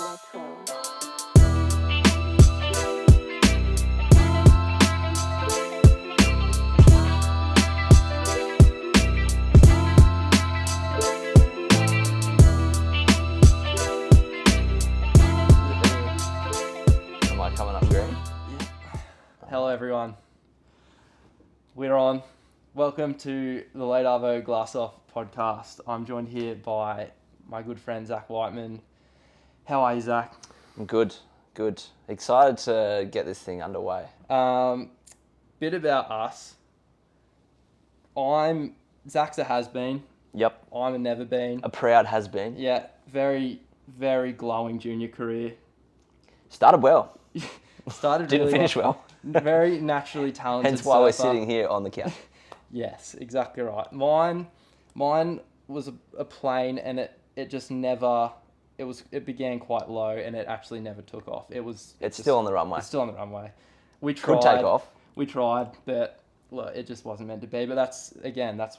Am I coming up green? Hello everyone, we're on. Welcome to the Late Arvo Glass Off podcast. I'm joined here by my good friend Zach Whiteman. How are you, Zach? I'm good. Excited to get this thing underway. Bit about us. Zach's a has-been. Yep. I'm a never-been. A proud has-been. Yeah, very, very glowing junior career. Started well. Started Didn't really finish well. Very naturally talented. Hence why we're surfer. sitting here on the couch. Yes, exactly right. Mine was a plane, and it just never. It began quite low, and it actually never took off. It's still on the runway. It's still on the runway. We tried. Could take off. We tried, but look, it just wasn't meant to be. But that's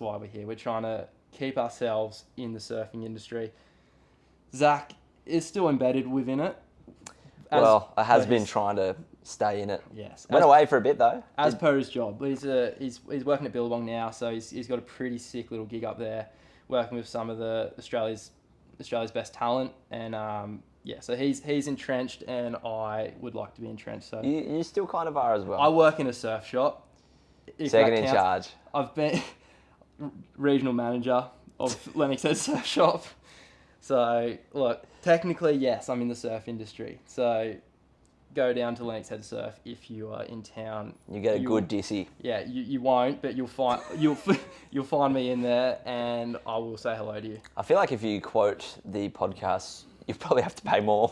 why we're here. We're trying to keep ourselves in the surfing industry. Zach is still embedded within it. I has been trying to stay in it. Yes. Went away for a bit though. As per his job. He's working at Billabong now, so he's got a pretty sick little gig up there, working with some of the Australia's best talent, and so he's entrenched, and I would like to be entrenched. So You still kind of are as well. I work in a surf shop. If Second that in counts. charge. I've been regional manager of Lennox Head Surf Shop. So look, technically yes, I'm in the surf industry. So go down to Lennox Head Surf if you are in town. You get a good dissy. Yeah, you won't, but you'll find me in there, and I will say hello to you. I feel like if you quote the podcast, you probably have to pay more.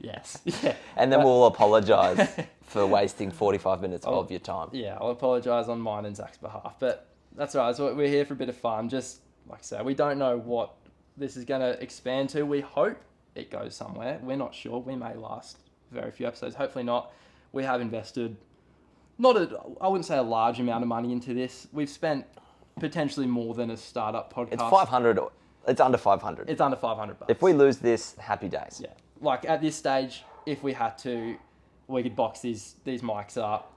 Yes. Yeah. And then we'll apologise for wasting 45 minutes of your time. Yeah, I'll apologise on mine and Zach's behalf, but that's all right. So we're here for a bit of fun. Just like I said, we don't know what this is going to expand to. We hope it goes somewhere. We're not sure. We may last very few episodes. Hopefully not. We have invested I wouldn't say a large amount of money into this. We've spent potentially more than a startup podcast. It's 500. It's under 500. It's under $500. If we lose this, happy days. Yeah. Like at this stage, if we had to, we could box these mics up.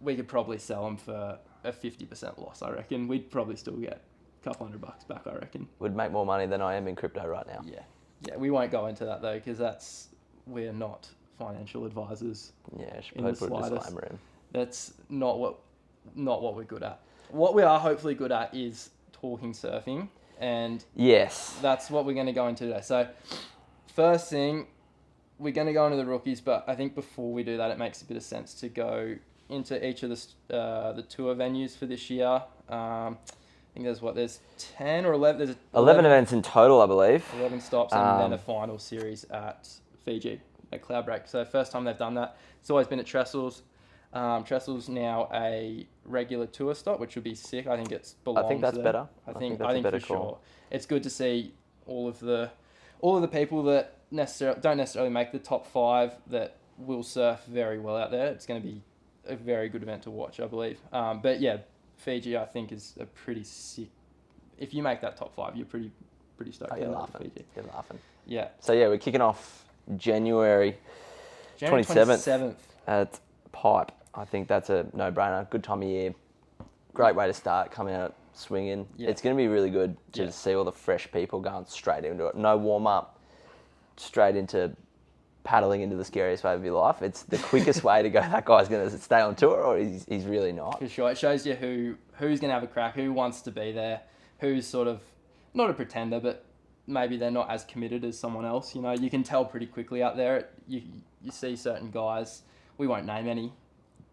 We could probably sell them for a 50% loss, I reckon. We'd probably still get a couple $100 back, I reckon. Would make more money than I am in crypto right now. Yeah. Yeah, we won't go into that though, because we're not financial advisors. Yeah, I should probably put a disclaimer in. That's not what we're good at. What we are hopefully good at is talking surfing, and yes, that's what we're going to go into today. So first thing, we're going to go into the rookies, but I think before we do that, it makes a bit of sense to go into each of the tour venues for this year. I think there's 10 or 11. There's 11 events in total, I believe. 11 stops, and then a final series at Fiji at Cloudbreak. So first time they've done that. It's always been at Trestles. Trestles now a regular tour stop, which would be sick. I think I think that's there. better. I think that's a better for call. sure. It's good to see all of the people that don't necessarily make the top 5 that will surf very well out there. It's going to be a very good event to watch, I believe. But yeah, Fiji I think is a pretty sick. If you make that top 5, you're pretty stoked. Oh, you're laughing. You're laughing. Yeah. So yeah, we're kicking off January 27th at Pipe. I think that's a no-brainer. Good time of year. Great way to start, coming out swinging. Yeah. It's going to be really good to see all the fresh people going straight into it. No warm-up, straight into paddling into the scariest wave of your life. It's the quickest way to go. That guy's going to stay on tour, or he's really not. For sure. It shows you who's going to have a crack, who wants to be there, who's sort of not a pretender, but maybe they're not as committed as someone else. You know, you can tell pretty quickly out there. You see certain guys, we won't name any,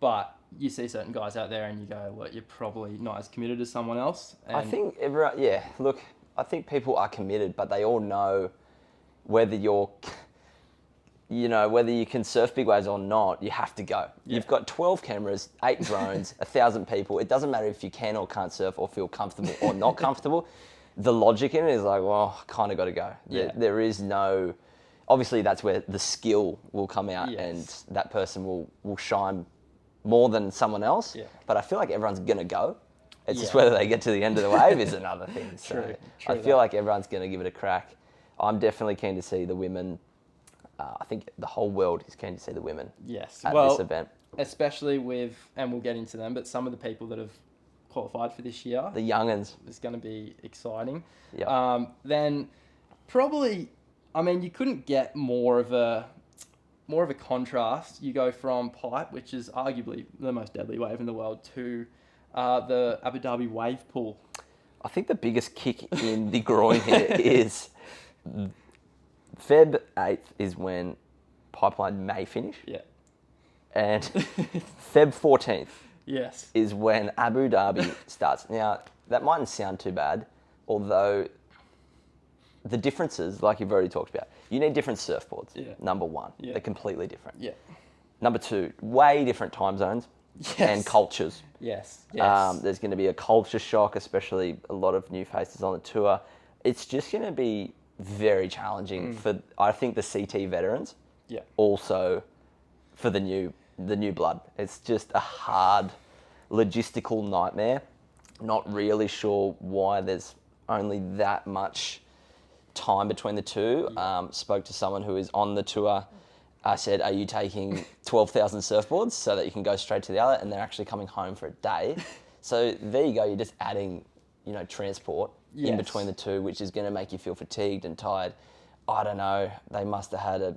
but you see certain guys out there and you go, well, you're probably not as committed as someone else. And I think I think people are committed, but they all know whether whether you can surf big waves or not, you have to go. Yeah. You've got 12 cameras, 8 drones, 1,000 people. It doesn't matter if you can or can't surf or feel comfortable or not comfortable. The logic in it is like, well, kind of got to go. Yeah. There is no... Obviously, that's where the skill will come out, yes, and that person will shine more than someone else. Yeah. But I feel like everyone's going to go. It's just whether they get to the end of the wave is another thing. So True I feel like everyone's going to give it a crack. I'm definitely keen to see the women. I think the whole world is keen to see the women Yes. at this event. Especially with, and we'll get into them, but some of the people that have qualified for this year. The young'uns. It's going to be exciting. Yep. Then probably, I mean, you couldn't get more of a contrast. You go from pipe, which is arguably the most deadly wave in the world, to the Abu Dhabi wave pool. I think the biggest kick in the groin here is Feb 8th is when Pipeline may finish. Yeah. And Feb 14th Yes. is when Abu Dhabi starts. Now, that mightn't sound too bad, although the differences, like you've already talked about, you need different surfboards, number one. Yeah. They're completely different. Yeah. Number two, way different time zones and cultures. Yes. There's going to be a culture shock, especially a lot of new faces on the tour. It's just going to be very challenging for, I think, the CT veterans. Yeah. Also for the new blood. It's just a hard logistical nightmare. Not really sure why there's only that much time between the two. Spoke to someone who is on the tour. I said, are you taking 12,000 surfboards so that you can go straight to the outlet? And they're actually coming home for a day. So there you go. You're just adding, transport in between the two, which is going to make you feel fatigued and tired. I don't know. They must have had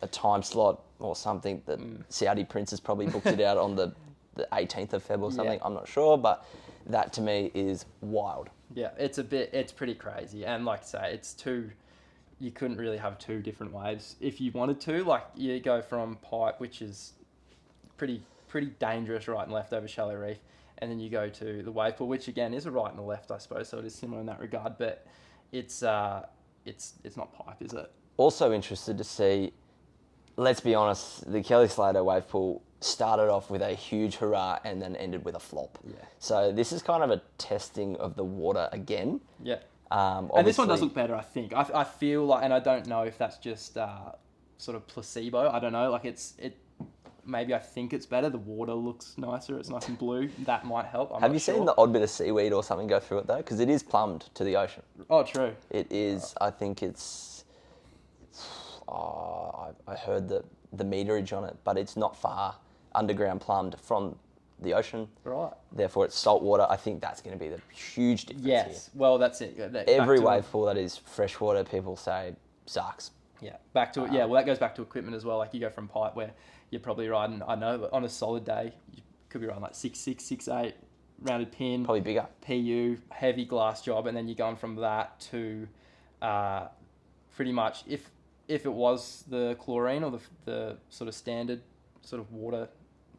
a time slot or something. The Saudi princes probably booked it out on the 18th of Feb or something. Yeah. I'm not sure, but that to me is wild. Yeah, it's pretty crazy. And like I say, you couldn't really have two different waves if you wanted to. Like you go from pipe, which is pretty dangerous right and left over shallow reef, and then you go to the wave pool, which again is a right and a left, I suppose. So it is similar in that regard, but it's not pipe, is it? Also interested to see, let's be honest, the Kelly Slater wave pool started off with a huge hurrah and then ended with a flop. Yeah. So this is kind of a testing of the water again. Yeah. And this one does look better, I think. I feel like, and I don't know if that's just sort of placebo. I don't know. Like maybe I think it's better. The water looks nicer. It's nice and blue. That might help. Have you seen the odd bit of seaweed or something go through it though? Because it is plumbed to the ocean. Oh, true. It is. I think it's. I heard the meterage on it, but it's not far underground plumbed from the ocean. Right. Therefore, it's salt water. I think that's going to be the huge difference Yes. here. Well, that's it. Every wave pool that is freshwater, people say, sucks. Yeah. Back to it. Yeah. Well, that goes back to equipment as well. Like you go from pipe where you're probably riding, I know, on a solid day, you could be riding like 6.6, 6.8, rounded pin. Probably bigger. PU, heavy glass job. And then you're going from that to pretty much, if it was the chlorine or the sort of standard sort of water,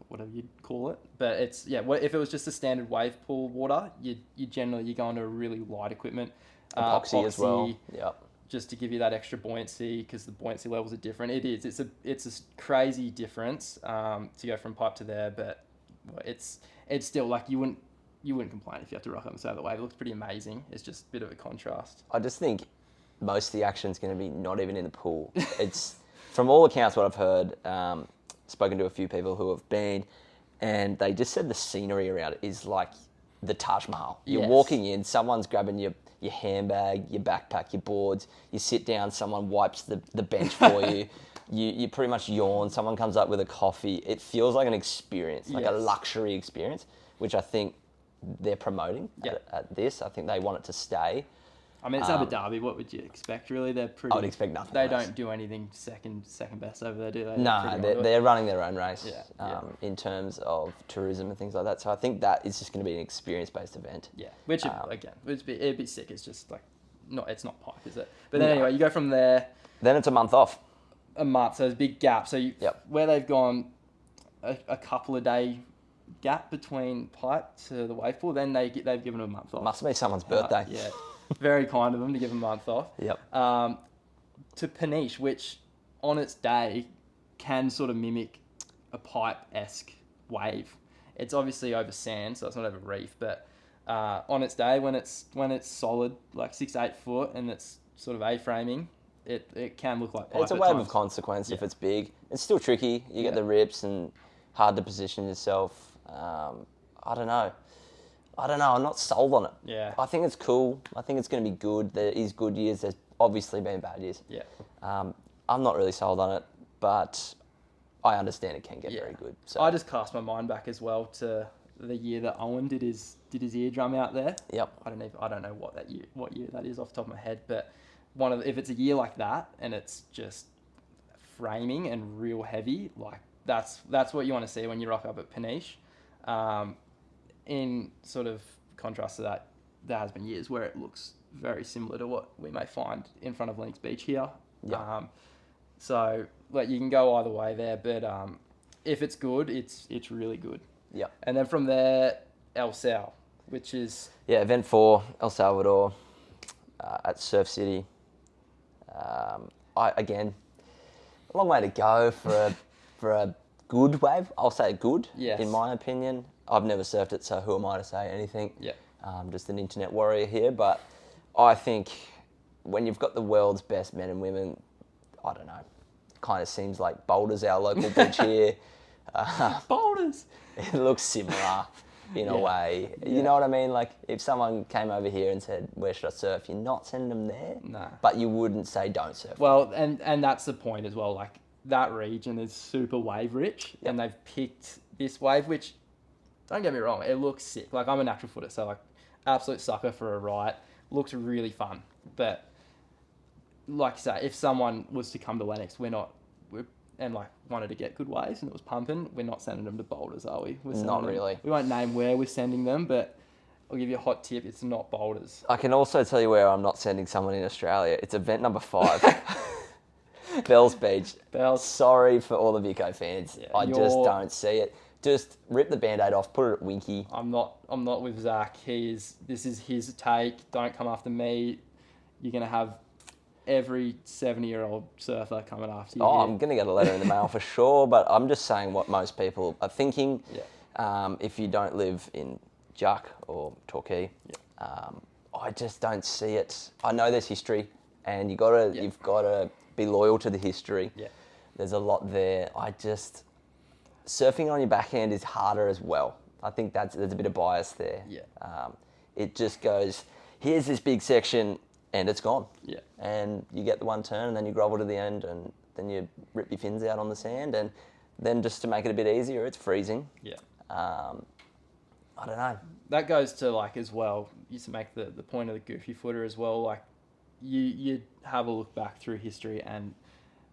whatever you'd call it. But it's, if it was just the standard wave pool water, you go into a really light equipment. Epoxy as well. Yep. Just to give you that extra buoyancy, because the buoyancy levels are different. It is. It's a crazy difference to go from pipe to there, but it's still like you wouldn't complain if you have to rock up and say the wave. It looks pretty amazing. It's just a bit of a contrast. I just think most of the action's going to be not even in the pool. It's, from all accounts, what I've heard, spoken to a few people who have been, and they just said the scenery around it is like the Taj Mahal. You're walking in, someone's grabbing your handbag, your backpack, your boards. You sit down, someone wipes the bench for you. You pretty much yawn. Someone comes up with a coffee. It feels like an experience, like a luxury experience, which I think they're promoting at this. I think they want it to stay. I mean, it's Abu Dhabi. What would you expect, really? They're pretty... I would expect nothing They less. don't do anything second best over there, do they? No, they're running their own race Yeah. in terms of tourism and things like that. So I think that is just going to be an experience-based event. Yeah, which, again, it'd be sick. It's just like... it's not pipe, is it? But then anyway, you go from there... Then it's a month off. A month, so there's a big gap. So where they've gone a couple of day gap between pipe to the wave pool, then they've given them a month off. Must be someone's birthday. Yeah. Very kind of them to give a month off. Yep. To Peniche, which on its day can sort of mimic a pipe-esque wave. It's obviously over sand, so it's not over reef, but on its day, when it's solid, like 6-8 foot, and it's sort of A-framing, it can look like pipe. It's a wave of consequence if it's big. It's still tricky. You get the rips and hard to position yourself. I don't know. I'm not sold on it. Yeah. I think it's cool. I think it's going to be good. There is good years. There's obviously been bad years. Yeah. I'm not really sold on it, but I understand it can get very good. So I just cast my mind back as well to the year that Owen did his eardrum out there. Yep. I don't know what year that is off the top of my head, but if it's a year like that and it's just framing and real heavy, like that's what you want to see when you rock up at Peniche. In sort of contrast to that, there has been years where it looks very similar to what we may find in front of Links Beach here. Yeah. So like you can go either way there, but if it's good, it's really good. Yeah. And then from there, El Sal, which is event 4, El Salvador, at Surf City. Again, a long way to go for a good wave. I'll say good. Yes. In my opinion. I've never surfed it, so who am I to say anything? Yeah. Just an internet warrior here, but I think when you've got the world's best men and women, I don't know, kind of seems like Boulder's our local beach here. Boulders. It looks similar in a way. You know what I mean? Like if someone came over here and said, where should I surf? You're not sending them there. Nah. But you wouldn't say don't surf. Well, and that's the point as well. Like that region is super wave rich, and they've picked this wave, which, don't get me wrong, it looks sick. Like I'm a natural footer, so like absolute sucker for a ride. Looks really fun. But like I say, if someone was to come to Lennox, and like wanted to get good waves and it was pumping, we're not sending them to Boulders, are we? Not really. We won't name where we're sending them, but I'll give you a hot tip. It's not Boulders. I can also tell you where I'm not sending someone in Australia. It's event number 5. Bells Beach. Bells. Sorry for all the Vico fans. Yeah, I just don't see it. Just rip the Band-Aid off, put it at Winky. I'm not with Zach. This is his take. Don't come after me. You're going to have every 70-year-old surfer coming after you. Oh, here. I'm going to get a letter in the mail for sure, but I'm just saying what most people are thinking. Yeah. If you don't live in Jack or Torquay, I just don't see it. I know there's history, and you've got to be loyal to the history. Yeah. There's a lot there. Surfing on your backhand is harder as well. I think there's a bit of bias there. Yeah. It just goes, here's this big section, and it's gone. Yeah. And you get the one turn, and then you grovel to the end, and then you rip your fins out on the sand, and then just to make it a bit easier, it's freezing. Yeah. I don't know. That goes to like as well. Used to make the point of the goofy footer as well. Like you have a look back through history, and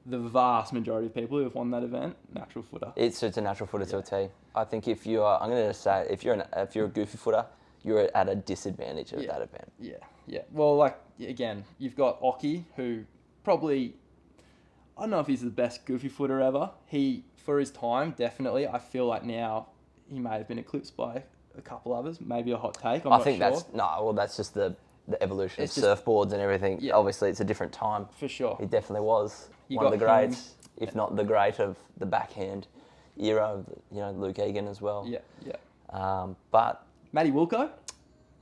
the vast majority of people who have won that event, natural footer. It's a natural footer to a T. I think if you are, I'm going to say, if you're a goofy footer, you're at a disadvantage of that event. Yeah, yeah. Well, like again, you've got Oki, who probably, I don't know if he's the best goofy footer ever. He, for his time, definitely. I feel like now he may have been eclipsed by a couple others. Maybe a hot take. I think that's just the evolution of surfboards and everything. Yeah. Obviously, it's a different time. For sure. He definitely was one of the greats, if not the great of the backhand era of Luke Egan as well. Yeah, yeah. But Matty Wilco,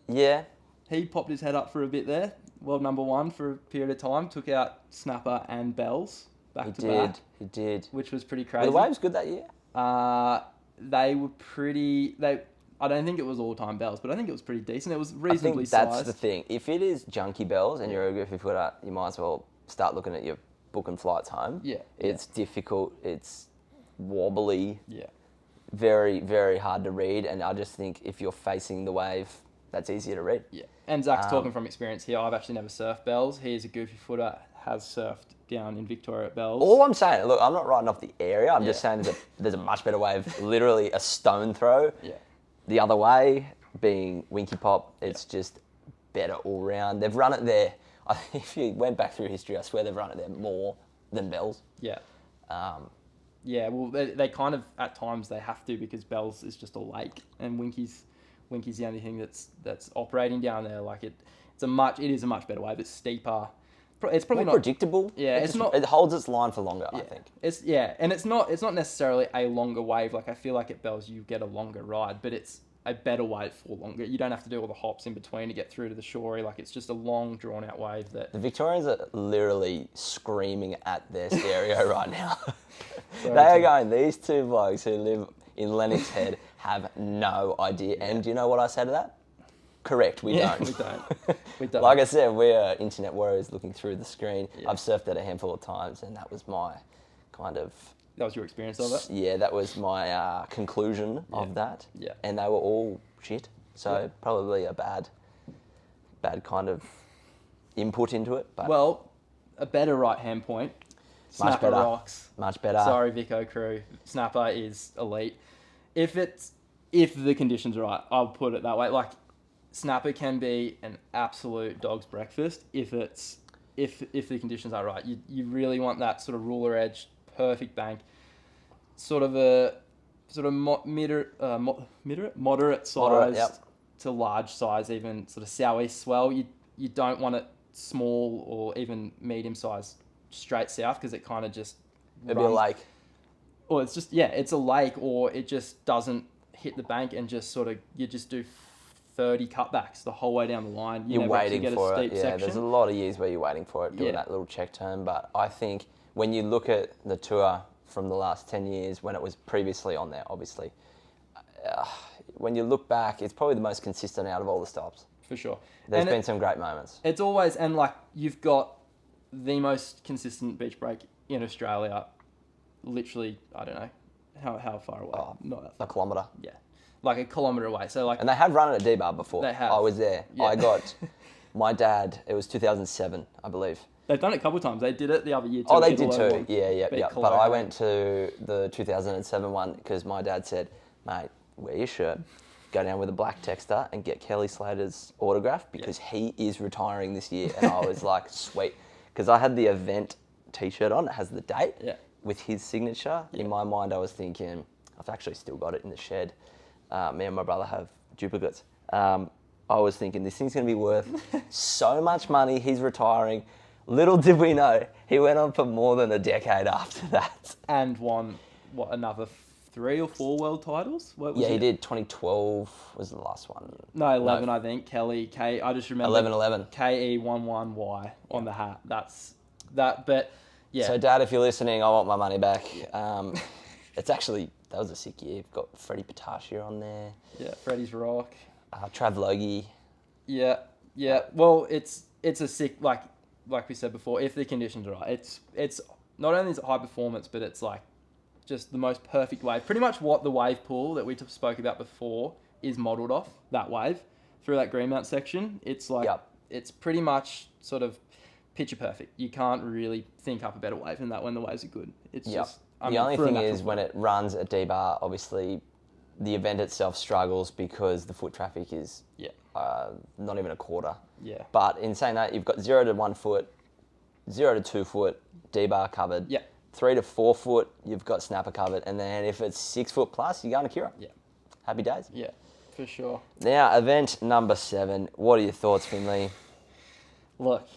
yeah, he popped his head up for a bit there. World number 1 for a period of time. Took out Snapper and Bells back to back. He did. Which was pretty crazy. Were the waves good that year? They were pretty. I don't think it was all-time Bells, but I think it was pretty decent. It was reasonably sized. That's sized. the thing. If it is junky Bells and you're a goofy footer, you might as well start looking at your booking flights home. Yeah. It's difficult. It's wobbly. Yeah. Very, very hard to read. And I just think if you're facing the wave, that's easier to read. Yeah. And Zach's talking from experience here. I've actually never surfed Bells. He's a goofy footer, has surfed down in Victoria at Bells. All I'm saying, look, I'm not writing off the area. I'm just saying there's a much better wave, literally a stone throw. Yeah. The other way, being Winky Pop, it's just better all round. They've run it there. If you went back through history, I swear they've run it there more than Bells. Yeah. Yeah, well, they kind of, at times, they have to because Bells is just a lake and Winky's the only thing that's operating down there. Like it is a much better wave. It's steeper. It's probably more not predictable. Yeah, it's not. It holds its line for longer. Yeah, I think. And it's not necessarily a longer wave. Like I feel like at Bells you get a longer ride, but it's a better wave for longer. You don't have to do all the hops in between to get through to the shore. Like it's just a long, drawn out wave that the Victorians are literally screaming at their stereo right now. They are going. These two blokes who live in Lennox Head have no idea. And do you know what I say to that? Correct, we don't. We don't. We don't. Like I said, we're internet warriors looking through the screen. Yeah. I've surfed it a handful of times, and that was my kind of... That was your experience of it? Yeah, that was my conclusion of that. Yeah. And they were all shit. So probably a bad kind of input into it. But well, a better right-hand point. Much Snapper better. rocks. Much better. Sorry, Vico crew. Snapper is elite. If the conditions are right, I'll put it that way. Like, snapper can be an absolute dog's breakfast if the conditions are right. You really want that sort of ruler edge, perfect bank, moderate sized to large size, even sort of southeast swell. You don't want it small or even medium sized straight south because it kind of just It'd be a lake. Or it's just it's a lake, or it just doesn't hit the bank and just sort of you just do 30 cutbacks the whole way down the line. You're waiting for it. Yeah, section. there's a lot of years where you're waiting for it, doing that little check turn. But I think when you look at the tour from the last 10 years, when it was previously on there, obviously, when you look back, it's probably the most consistent out of all the stops. For sure. There's been some great moments. It's always, and like you've got the most consistent beach break in Australia, literally, I don't know, how far away? Not that far. A kilometre. Yeah. Like a kilometre away. So like, and they have run it at D-Bar before. They have. I was there. Yeah. I got my dad, it was 2007, I believe. They've done it a couple of times. They did it the other year too. Oh, they did too. Yeah. But I went to the 2007 one because my dad said, mate, wear your shirt, go down with a black texter and get Kelly Slater's autograph because he is retiring this year. And I was like, sweet. Because I had the event T-shirt on. It has the date with his signature. In my mind, I was thinking, I've actually still got it in the shed. Me and my brother have duplicates. I was thinking, this thing's going to be worth so much money. He's retiring. Little did we know, he went on for more than a decade after that. And won, another 3 or 4 world titles? He did. 2012 was the last one. No, 11, I think. Kelly, I just remember. 11. KE11Y on the hat. That's that, but yeah. So, Dad, if you're listening, I want my money back. It's actually, that was a sick year. You've got Freddie Patashia on there. Yeah, Freddie's rock. Trav Logie. Yeah. Well, it's a sick, like we said before, if the conditions are right, it's not only is it high performance, but it's like just the most perfect wave. Pretty much what the wave pool that we spoke about before is modelled off, that wave, through that Greenmount section. It's like, it's pretty much sort of picture perfect. You can't really think up a better wave than that when the waves are good. It's just... the only thing is when it runs at D-Bar, obviously the event itself struggles because the foot traffic is not even a quarter. Yeah. But in saying that, you've got 0 to 1 foot, 0 to 2 foot, D-Bar covered. Yeah. 3 to 4 foot, you've got snapper covered. And then if it's 6 foot plus, you're going to Kira. Yeah. Happy days. Yeah, for sure. Now, event number 7. What are your thoughts, Finley? Look,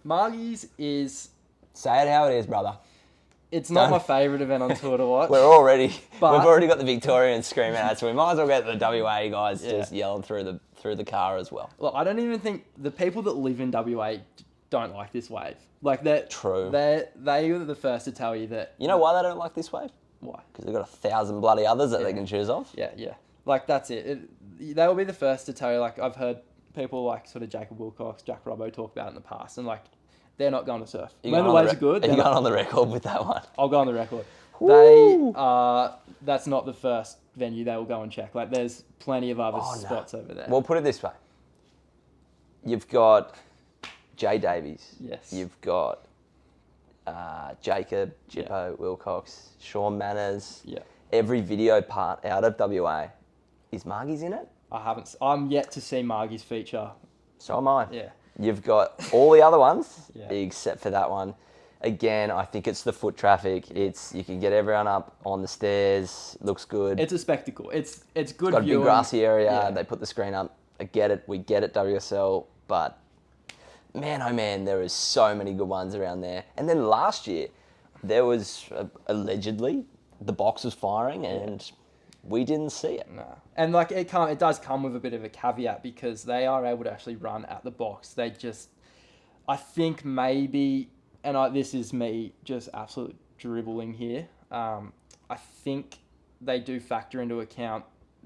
Margie's is... Say it how it is, brother. It's not my favourite event on tour to watch. We've already got the Victorians screaming at us, so we might as well get the WA guys just yelling through the car as well. Look, I don't even think the people that live in WA don't like this wave. Like that. True. They are the first to tell you that. You know why they don't like this wave? Why? Because they've got 1,000 bloody others that they can choose off. Yeah. Like that's it. They will be the first to tell you. Like I've heard people like sort of Jacob Wilcox, Jack Robbo talk about it in the past, and like. They're not going to surf. When the waves are good... Are you going on the record with that one? I'll go on the record. That's not the first venue they will go and check. Like, there's plenty of other spots over there. Well, put it this way. You've got Jay Davies. Yes. You've got Jacob, Jippo, Wilcox, Sean Manners. Yeah. Every video part out of WA. Is Margie's in it? I'm yet to see Margie's feature. So am I. Yeah. You've got all the other ones, except for that one. Again, I think it's the foot traffic. You can get everyone up on the stairs. Looks good. It's a spectacle. It's good viewing. It's got a big grassy area. They put the screen up. I get it. We get it, WSL. But man, oh man, there is so many good ones around there. And then last year, there was allegedly the box was firing and we didn't see it. No. And like it does come with a bit of a caveat because they are able to actually run at the box. They just, I think maybe, and this is me just absolute dribbling here. I think they do factor into account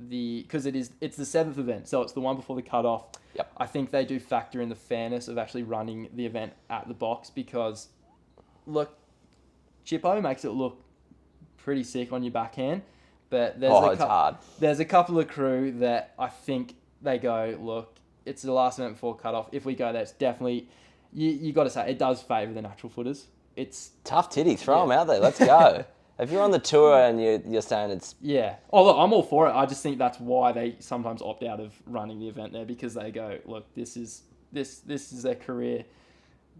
because it's the 7th event, so it's the one before the cutoff. Yep. I think they do factor in the fairness of actually running the event at the box because, look, Chippo makes it look pretty sick on your backhand, but it's hard. There's a couple of crew that I think they go, look, it's the last event before cutoff. If we go there, it's definitely, you got to say, it does favour the natural footers. It's tough titty. Throw them out there. Let's go. If you're on the tour and you're saying it's... Yeah. Oh, look, I'm all for it. I just think that's why they sometimes opt out of running the event there because they go, look, this is their career.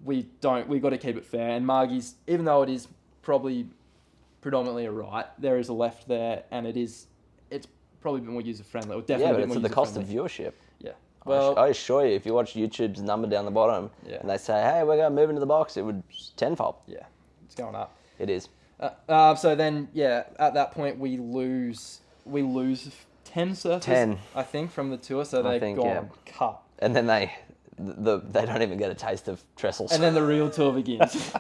We've got to keep it fair. And Margie's, even though it is probably predominantly a right, there is a left there, and it's probably a bit more user-friendly. Or definitely but it's at the cost of viewership. Yeah. Well, I assure you, if you watch YouTube's number down the bottom and they say, hey, we're going to move into the box, it would tenfold. Yeah, it's going up. It is. So then, at that point, we lose 10 surfers, 10. I think, from the tour. So they've gone cut. And then they don't even get a taste of trestles. And then the real tour begins.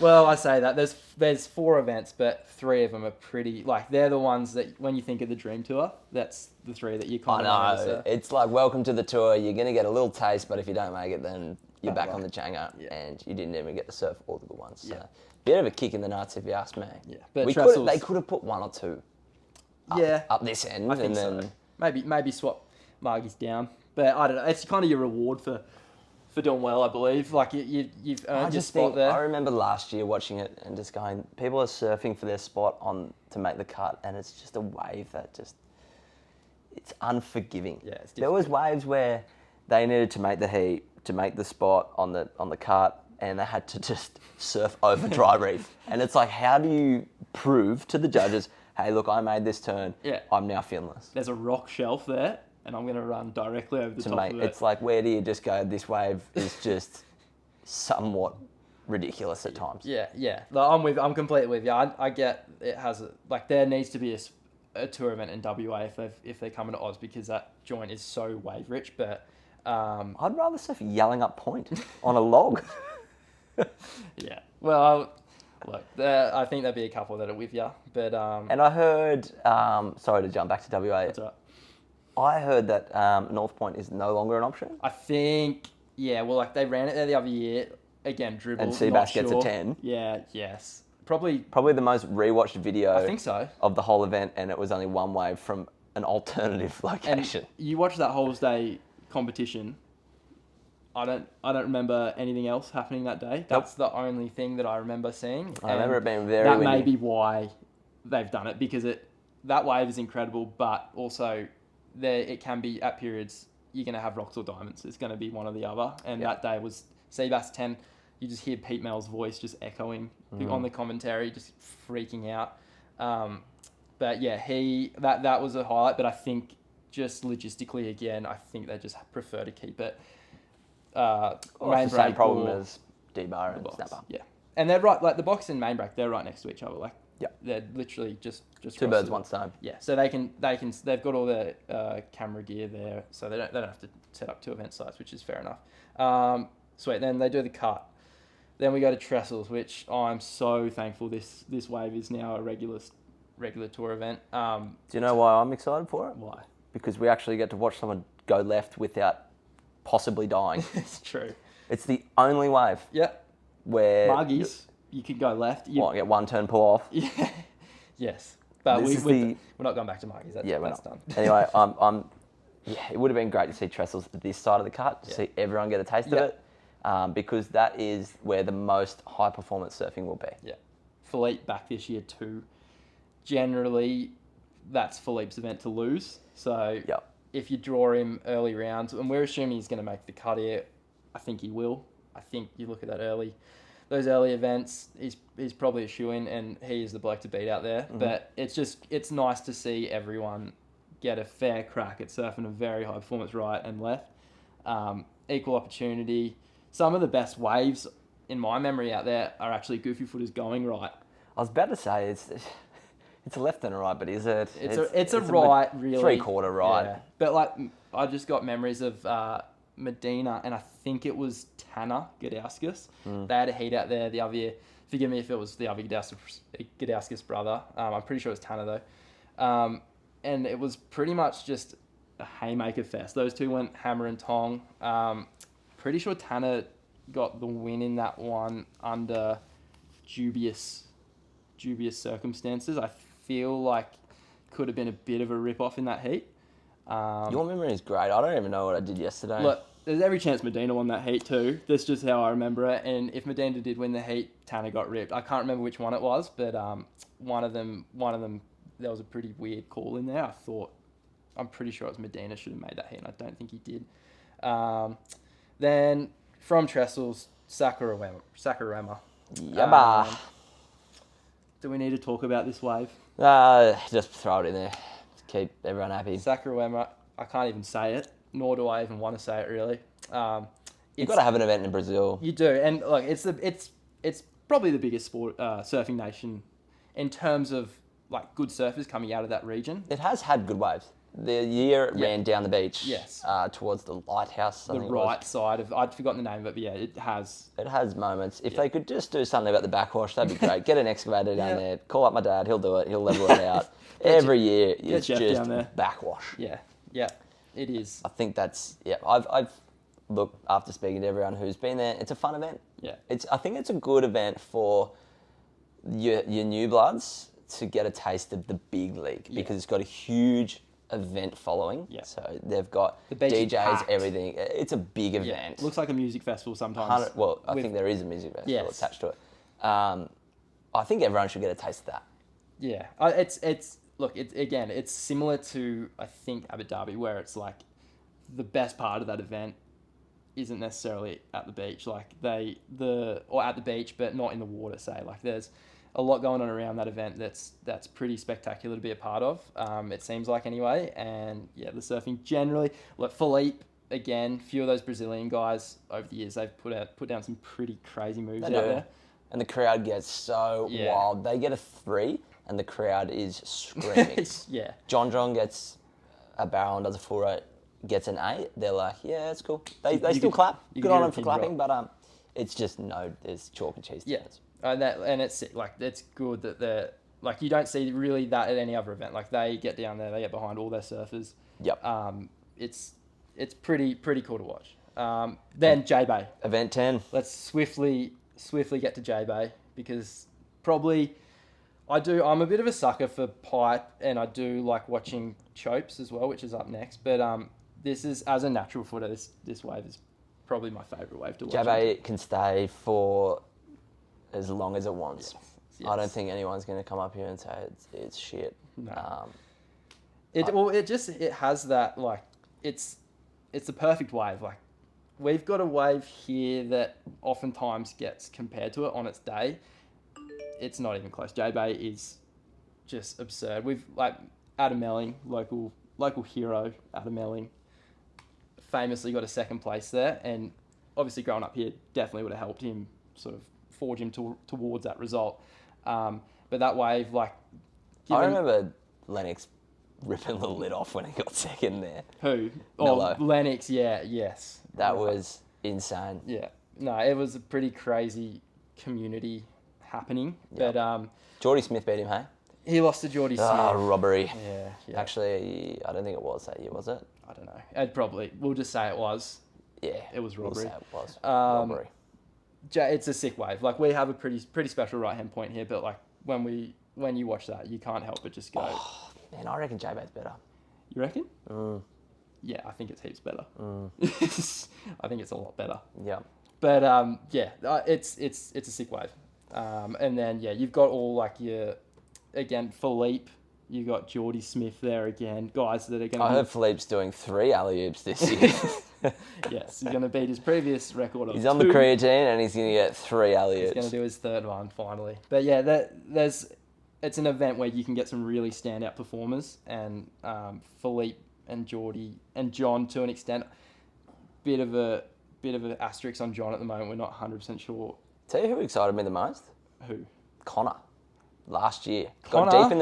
Well, I say that. There's 4 events, but 3 of them are pretty... Like, they're the ones that, when you think of the Dream Tour, that's the 3 that you kind of... I know. It's like, welcome to the tour. You're going to get a little taste, but if you don't make it, then you're back on the Changa. Yeah. And you didn't even get to surf all the good ones. So. Yeah. Bit of a kick in the nuts, if you ask me. Yeah, but they could have put 1 or 2 up this end. I think so. Maybe swap Margie's down. But I don't know. It's kind of your reward for doing well, I believe. Like, you've earned your spot there. I remember last year watching it and just going, people are surfing for their spot to make the cut, and it's just a wave that just... It's unforgiving. Yeah, it's difficult. There was waves where they needed to make the heat, to make the spot on the cut, and they had to just surf over dry reef. And it's like, how do you prove to the judges, hey, look, I made this turn. Yeah. I'm now finless. There's a rock shelf there, and I'm going to run directly over the top of it. It's like, where do you just go, this wave is just somewhat ridiculous at times. Yeah. Like, I'm completely with you. I get it has... there needs to be a tour event in WA if they're coming to Oz because that joint is so wave rich, but... I'd rather surf yelling up point on a log. Yeah. Well, look, I think there'll be a couple that are with you, but... And I heard... sorry to jump back to WA. That's all right. I heard that North Point is no longer an option. I think... Yeah, well, they ran it there the other year. Again, dribble. And Seabass gets a 10. Yeah, yes. Probably the most rewatched video... I think so. ...of the whole event, and it was only one wave from an alternative location. And you watch that Holes Day competition... I don't remember anything else happening that day. That's the only thing that I remember seeing. I remember it being very windy. That may be why they've done it, because that wave is incredible, but also it can be, at periods, you're going to have rocks or diamonds. It's going to be one or the other. And that day was Seabass 10. You just hear Pete Mel's voice just echoing on the commentary, just freaking out. But yeah, that was a highlight, but I think just logistically, again, I think they just prefer to keep it main the same problem as D-bar and Snapper. Yeah. And they're right, the box and main break, they're right next to each other. They're literally just 2 birds, 1 stone. Yeah. So they've got all their camera gear there, so they don't have to set up 2 event sites, which is fair enough. Sweet. Then they do the cut. Then we go to trestles, which I'm so thankful this wave is now a regular tour event. Do you know why I'm excited for it? Why? Because we actually get to watch someone go left without possibly dying. It's true. It's the only wave. Yeah. Where... Margies, you can go left. Get 1 turn pull off. Yeah. Yes. But we're not going back to Margies. That's done. Anyway, it would have been great to see trestles at this side of the cut, to see everyone get a taste of it, because that is where the most high performance surfing will be. Yeah. Philippe back this year too. Generally, that's Philippe's event to lose. So if you draw him early rounds, and we're assuming he's going to make the cut here, I think he will. I think you look at those early events, he's probably a shoo-in, and he is the bloke to beat out there. Mm-hmm. But it's nice to see everyone get a fair crack at surfing a very high performance right and left. Equal opportunity. Some of the best waves in my memory out there are actually goofy footers going right. I was about to say it's a left and a right, but is it? It's a right, really. 3/4 right. Yeah. But I just got memories of Medina, and I think it was Tanner Gadauskas. They had a heat out there the other year. Forgive me if it was the other Gadauskas brother. I'm pretty sure it was Tanner though. and it was pretty much just a haymaker fest. Those two went hammer and tong. Pretty sure Tanner got the win in that one under dubious circumstances. I feel like could have been a bit of a rip-off in that heat. Your memory is great. I don't even know what I did yesterday. Look, there's every chance Medina won that heat too. That's just how I remember it. And if Medina did win the heat, Tanner got ripped. I can't remember which one it was, but one of them, there was a pretty weird call in there. I'm pretty sure it was Medina should have made that heat, and I don't think he did. Then from Trestles, Sakurama. Yabba. Do we need to talk about this wave? Just throw it in there. Just keep everyone happy. Sakurama, I can't even say it, nor do I even want to say it really. You've got to have an event in Brazil. You do, and like it's probably the biggest sport surfing nation in terms of like good surfers coming out of that region. It has had good waves. The year it ran down the beach, yes, towards the lighthouse. The right side of, I'd forgotten the name of it, but yeah, it has. It has moments. If they could just do something about the backwash, that'd be great. Get an excavator down there. Call up my dad. He'll do it. He'll level it out. Every year, it's Jeff just down there. backwash. Yeah, it is. I think that's I've looked after speaking to everyone who's been there. It's a fun event. Yeah, I think it's a good event for your new bloods to get a taste of the big league because it's got a huge event following. Yeah. So they've got the DJs, packed. Everything. It's a big event. Yeah. It looks like a music festival sometimes. I think there is a music festival attached to it. I think everyone should get a taste of that. Yeah. It's similar to, I think, Abu Dhabi, where it's like the best part of that event isn't necessarily at the beach. Like or at the beach, but not in the water, say. Like there's a lot going on around that event that's pretty spectacular to be a part of. It seems like anyway. And yeah, the surfing generally. Look, Philippe, again, few of those Brazilian guys over the years, they've put down some pretty crazy moves out there. And the crowd gets so wild. They get a 3 and the crowd is screaming. Yeah. John gets a barrel and does a full rate, gets an 8. They're like, yeah, it's cool. They still clap. Good on them for clapping, but it's just there's chalk and cheese. Yeah. And it's like it's good that they're like you don't see really that at any other event. Like they get down there, they get behind all their surfers. Yep. It's pretty cool to watch. Then J-Bay. Event 10. Let's swiftly get to J-Bay because probably I'm a bit of a sucker for pipe and I do like watching chopes as well, which is up next. But this is, as a natural footer, this wave is probably my favourite wave to watch. J-Bay can stay for as long as it wants. Yes. I don't think anyone's going to come up here and say it's shit. No. It has that, like, it's the perfect wave. Like, we've got a wave here that oftentimes gets compared to it on its day. It's not even close. J-Bay is just absurd. We've, like, Adam Melling, local hero, Adam Melling, famously got a second place there, and obviously growing up here definitely would have helped him sort of forge him towards that result. But that wave, like... I remember Lennox ripping the lid off when he got second there. Who? Mello. Oh, Lennox, yes. That was insane. Yeah. No, it was a pretty crazy community happening. Yep. But Geordie Smith beat him, hey? he lost to Geordie Smith. Robbery. Yeah. Actually, I don't think it was that year, was it? I don't know. We'll just say it was. Yeah. It was robbery. We'll say it was. Robbery. It's a sick wave. Like, we have a pretty special right-hand point here, but like when you watch that, you can't help but just go... Oh, man, I reckon J-Bay's better. You reckon? Yeah, I think it's heaps better. I think it's a lot better. Yeah. But it's a sick wave. And then you've got all like again, Philippe. You got Geordie Smith there again, guys that are going to... I heard Philippe's doing 3 alley-oops this year. Yes, he's going to beat his previous record of 2. He's on the creatine and he's going to get 3 alley-oops. He's going to do his third one, finally. But yeah, it's an event where you can get some really standout performers, and Philippe and Geordie and John, to an extent, bit of an asterisk on John at the moment. We're not 100% sure. Tell you who excited me the most? Who? Connor. Last year. Connor? Got deep in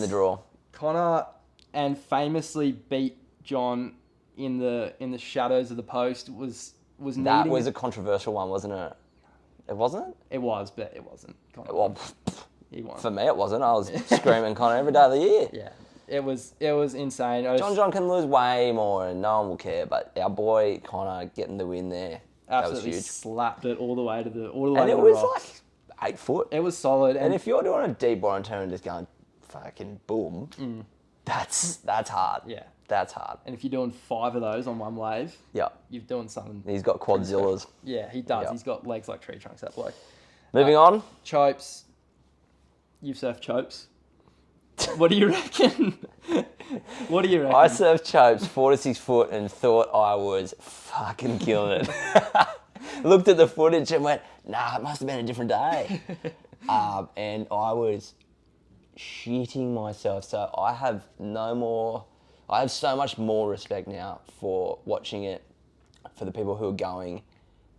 the draw. Connor, and famously beat John in the shadows of the post, was That was a controversial one, wasn't it? It wasn't? It was, but it wasn't. Well, he won. For me, it wasn't. I was screaming Connor every day of the year. Yeah, it was insane. John can lose way more and no one will care, but our boy Connor getting the win there, absolutely that was huge. slapped it all the way to the And it was rocks. like 8 foot. It was solid. And if you're doing a deep one turn and just going fucking boom, that's hard. Yeah. That's hard. And if you're doing 5 of those on one wave, Yeah. you're doing something. He's got quadzillas. Yeah, he does. Yep. He's got legs like tree trunks, that bloke. Moving on. Chopes. You've surfed chopes. What do you reckon? What do you reckon? I surfed chopes 4 to 6 foot and thought I was fucking killing it. Looked at the footage and went, nah, it must have been a different day. And I was shitting myself. So I have so much more respect now for watching it, for the people who are going,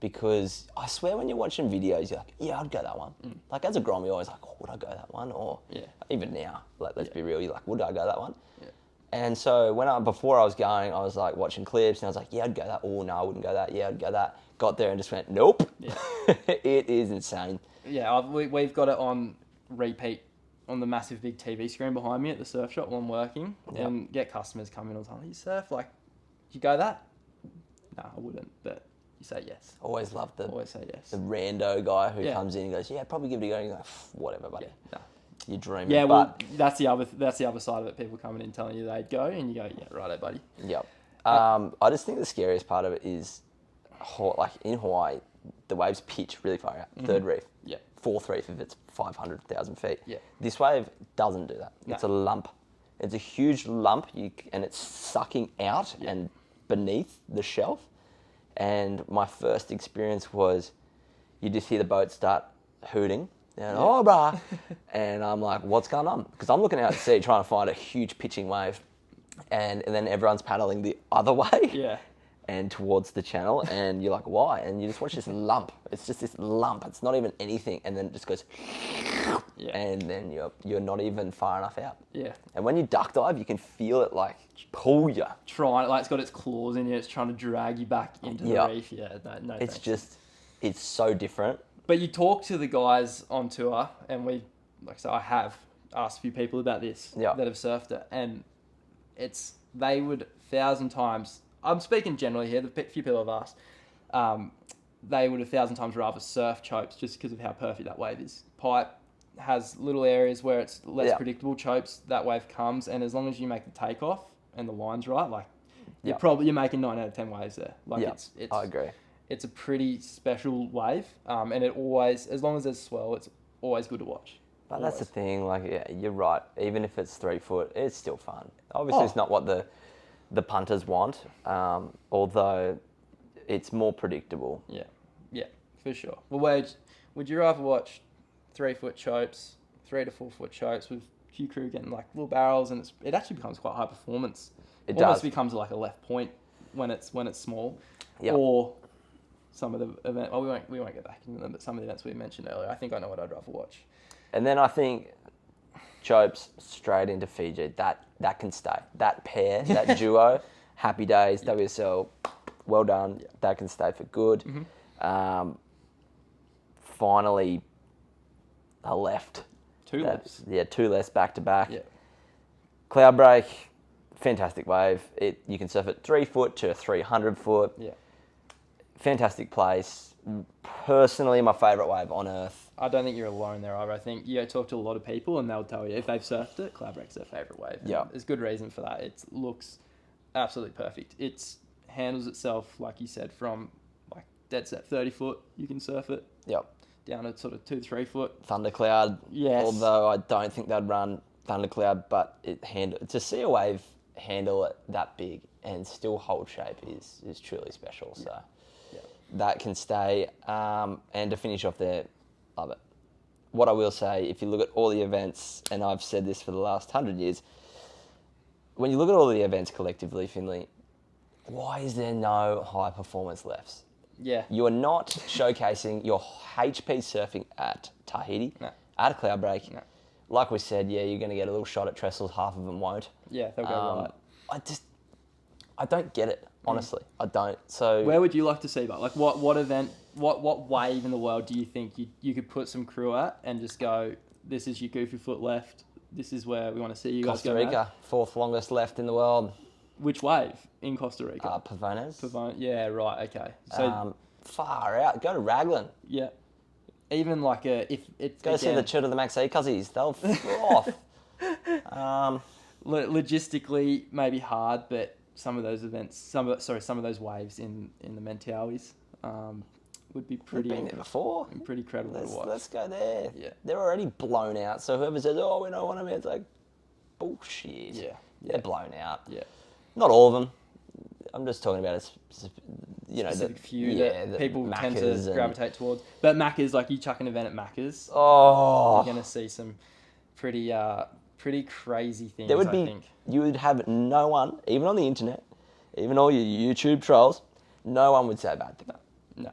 because I swear when you're watching videos, you're like, yeah, I'd go that one. Like as a Grom, you're always like, oh, would I go that one? Or even now, like let's be real, you're like, would I go that one? Yeah. And so before I was going, I was like watching clips and I was like, yeah, I'd go that. Oh no, I wouldn't go that. Yeah, I'd go that. Got there and just went, nope. Yeah. It is insane. Yeah, we've got it on repeat on the massive big TV screen behind me at the surf shop while I'm working, and get customers come in all the time. You surf, like, you go that? No, I wouldn't, but you say yes. Always loved Always say yes. the rando guy who comes in and goes, yeah, probably give it a go. And you go, whatever, buddy. Yeah, no. You're dreaming. Yeah, well, that's the other side of it. People coming in telling you they'd go, and you go, yeah, righto, buddy. Yep. I just think the scariest part of it is, like in Hawaii, the waves pitch really far out. Third reef. Yeah. Fourth reef if it's 500,000 feet. Yeah. This wave doesn't do that. No. It's a lump. It's a huge lump, and it's sucking out and beneath the shelf. And my first experience was, you just hear the boat start hooting. And, oh, brah. And I'm like, what's going on? Because I'm looking out at sea trying to find a huge pitching wave. And then everyone's paddling the other way. Yeah. And towards the channel, and you're like, why? And you just watch this lump. It's just this lump. It's not even anything, and then it just goes, and then you're not even far enough out. Yeah. And when you duck dive, you can feel it like pull you. Like it's got its claws in you. It's trying to drag you back into the reef. Yeah. No. It's just, it's so different. But you talk to the guys on tour, and I have asked a few people about this that have surfed it, and they would 1,000 times. I'm speaking generally here. The few people I've asked, they would 1,000 times rather surf chopes just because of how perfect that wave is. Pipe has little areas where it's less predictable. Chopes, that wave comes, and as long as you make the takeoff and the line's right, like you're making 9 out of 10 waves there. Like it's I agree. It's a pretty special wave, and it always, as long as there's swell, it's always good to watch. But that's the thing. Like, yeah, you're right. Even if it's 3 foot, it's still fun. Obviously, it's not what the punters want, although it's more predictable. Yeah, for sure. Well, would you rather watch 3 foot chopes, 3 to 4 foot chopes with a few crew getting like little barrels, and it actually becomes quite high performance. It almost becomes like a left point when it's small, or some of the event. Oh, we won't get back into them, but some of the events we mentioned earlier. I think I know what I'd rather watch. And then I think chopes straight into Fiji. That can stay. That pair, that duo, happy days, WSL, well done. Yeah. That can stay for good. Mm-hmm. Finally, a left. 2 lefts. Yeah, 2 lefts back to back. Yeah. Cloud break, fantastic wave. You can surf it 3 foot to 300 foot. Yeah. Fantastic place. Personally, my favourite wave on earth. I don't think you're alone there either. I think you talk to a lot of people and they'll tell you if they've surfed it, cloud break's their favourite wave. Yeah. There's good reason for that. It looks absolutely perfect. It handles itself, like you said, from like dead set 30 foot, you can surf it. Yep. Down to sort of 2-3 foot. Thundercloud. Yes. Although I don't think they'd run Thundercloud, but to see a wave handle it that big and still hold shape is truly special. So. That can stay. And to finish off there, love it. What I will say, if you look at all the events, and I've said this for the last 100 years, when you look at all the events collectively, Finley, why is there no high performance lefts? Yeah. You are not showcasing your HP surfing at Tahiti, at a cloud break. No. Like we said, you're going to get a little shot at trestles, half of them won't. Yeah, they'll go right. I don't get it. Honestly, I don't. So where would you like to see that? Like what event, what wave in the world do you think you could put some crew at and just go, this is your goofy foot left. This is where we want to see you guys Costa go. Rica, Mad. fourth longest left in the world. Which wave in Costa Rica? Pavones. Yeah, right. Okay. So far out. Go to Raglan. yeah, even like if it's Go see the Chut of the Maxi Cuzzies. They'll froth. Logistically maybe hard, but some of those events, some of those waves in the Mentawis would be pretty. We've been there before. Pretty credible to watch. Let's go there. Yeah. They're already blown out. So whoever says, "Oh, we don't want them," it's like bullshit. Yeah. They're blown out. Yeah. Not all of them. I'm just talking about Specific few that people tend to gravitate towards. But Macca's, like you chuck an event at Macca's, oh, you're going to see some pretty crazy things. There would be. I think. You would have no one, even on the internet, even all your YouTube trolls, no one would say a bad thing. No.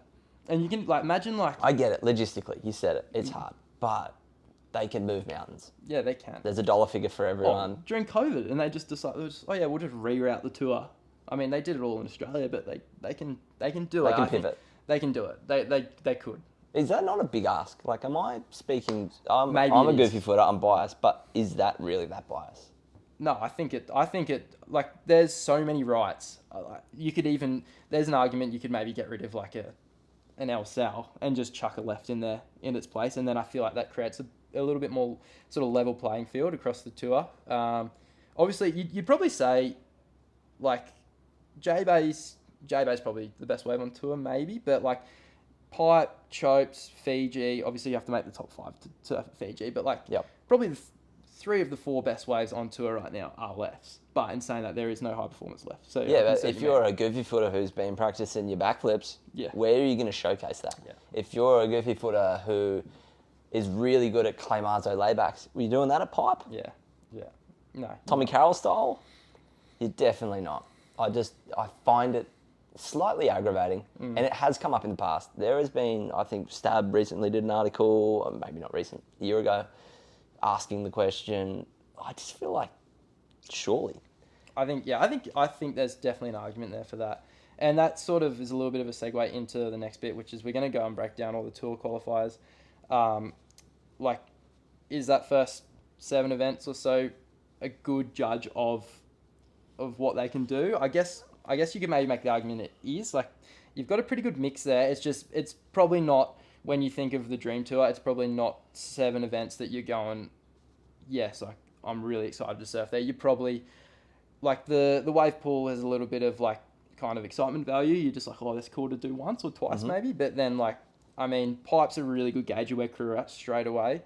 And you can imagine I get it logistically. You said it. It's hard, but they can move mountains. Yeah, they can. There's a dollar figure for everyone. During COVID, and they just decided, we'll just reroute the tour. I mean, they did it all in Australia, but they can do it. They can pivot. They can do it. They could. Is that not a big ask? Like, am I speaking? I'm Maybe a goofy footer. I'm biased, but is that really that biased? No, I think it. Like, there's so many rights. You could even. There's an argument you could maybe get rid of like an El Sal and just chuck a left in there in its place, and then I feel like that creates a little bit more sort of level playing field across the tour. Obviously, you'd probably say, like, J-Bay's probably the best wave on tour, maybe, but like Pipe, Chopes, Fiji, obviously you have to make the top 5 to surf at Fiji, but like probably the 3 of the 4 best waves on tour right now are lefts. But in saying that, there is no high performance left. So yeah, but if you're a goofy footer who's been practicing your backflips, where are you going to showcase that? Yeah. If you're a goofy footer who is really good at clay marzo laybacks, were you doing that at Pipe? Yeah. No. Tommy Carroll style? You're definitely not. I find it slightly aggravating, and it has come up in the past. There has been, I think, Stab recently did an article, or maybe not recent, a year ago, asking the question. I just feel like, surely. I think there's definitely an argument there for that, and that sort of is a little bit of a segue into the next bit, which is we're going to go and break down all the tour qualifiers. Like, is that first 7 events or so a good judge of what they can do? I guess you could maybe make the argument it is. Like, you've got a pretty good mix there. It's probably not, when you think of the Dream Tour, it's probably not 7 events that you're going, yes, like, I'm really excited to surf there. You're probably, like, the wave pool has a little bit of, like, kind of excitement value. You're just like, oh, that's cool to do once or twice maybe. But then, like, I mean, Pipe's a really good gauge of where crew are at straight away.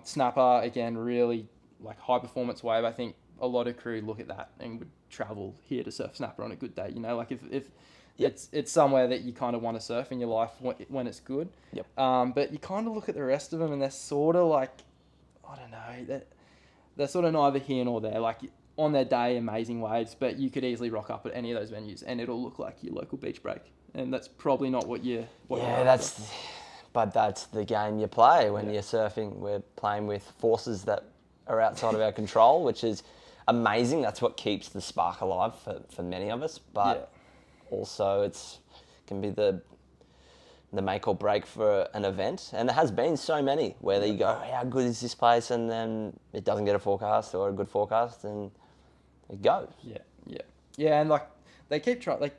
Snapper, again, really, like, high performance wave. I think a lot of crew look at that and would travel here to surf Snapper on a good day. You know, like, if it's somewhere that you kind of want to surf in your life when it's good. Yep. But you kind of look at the rest of them and they're sort of like, I don't know, they're sort of neither here nor there. Like, on their day, amazing waves, but you could easily rock up at any of those venues and it'll look like your local beach break. And that's probably not what you're but that's the game you play when you're surfing. We're playing with forces that are outside of our control, which is amazing. That's what keeps the spark alive for many of us. But also it can be the make or break for an event. And there has been so many where you go, how good is this place? And then it doesn't get a forecast or a good forecast and it goes. Yeah, and like they keep trying, like,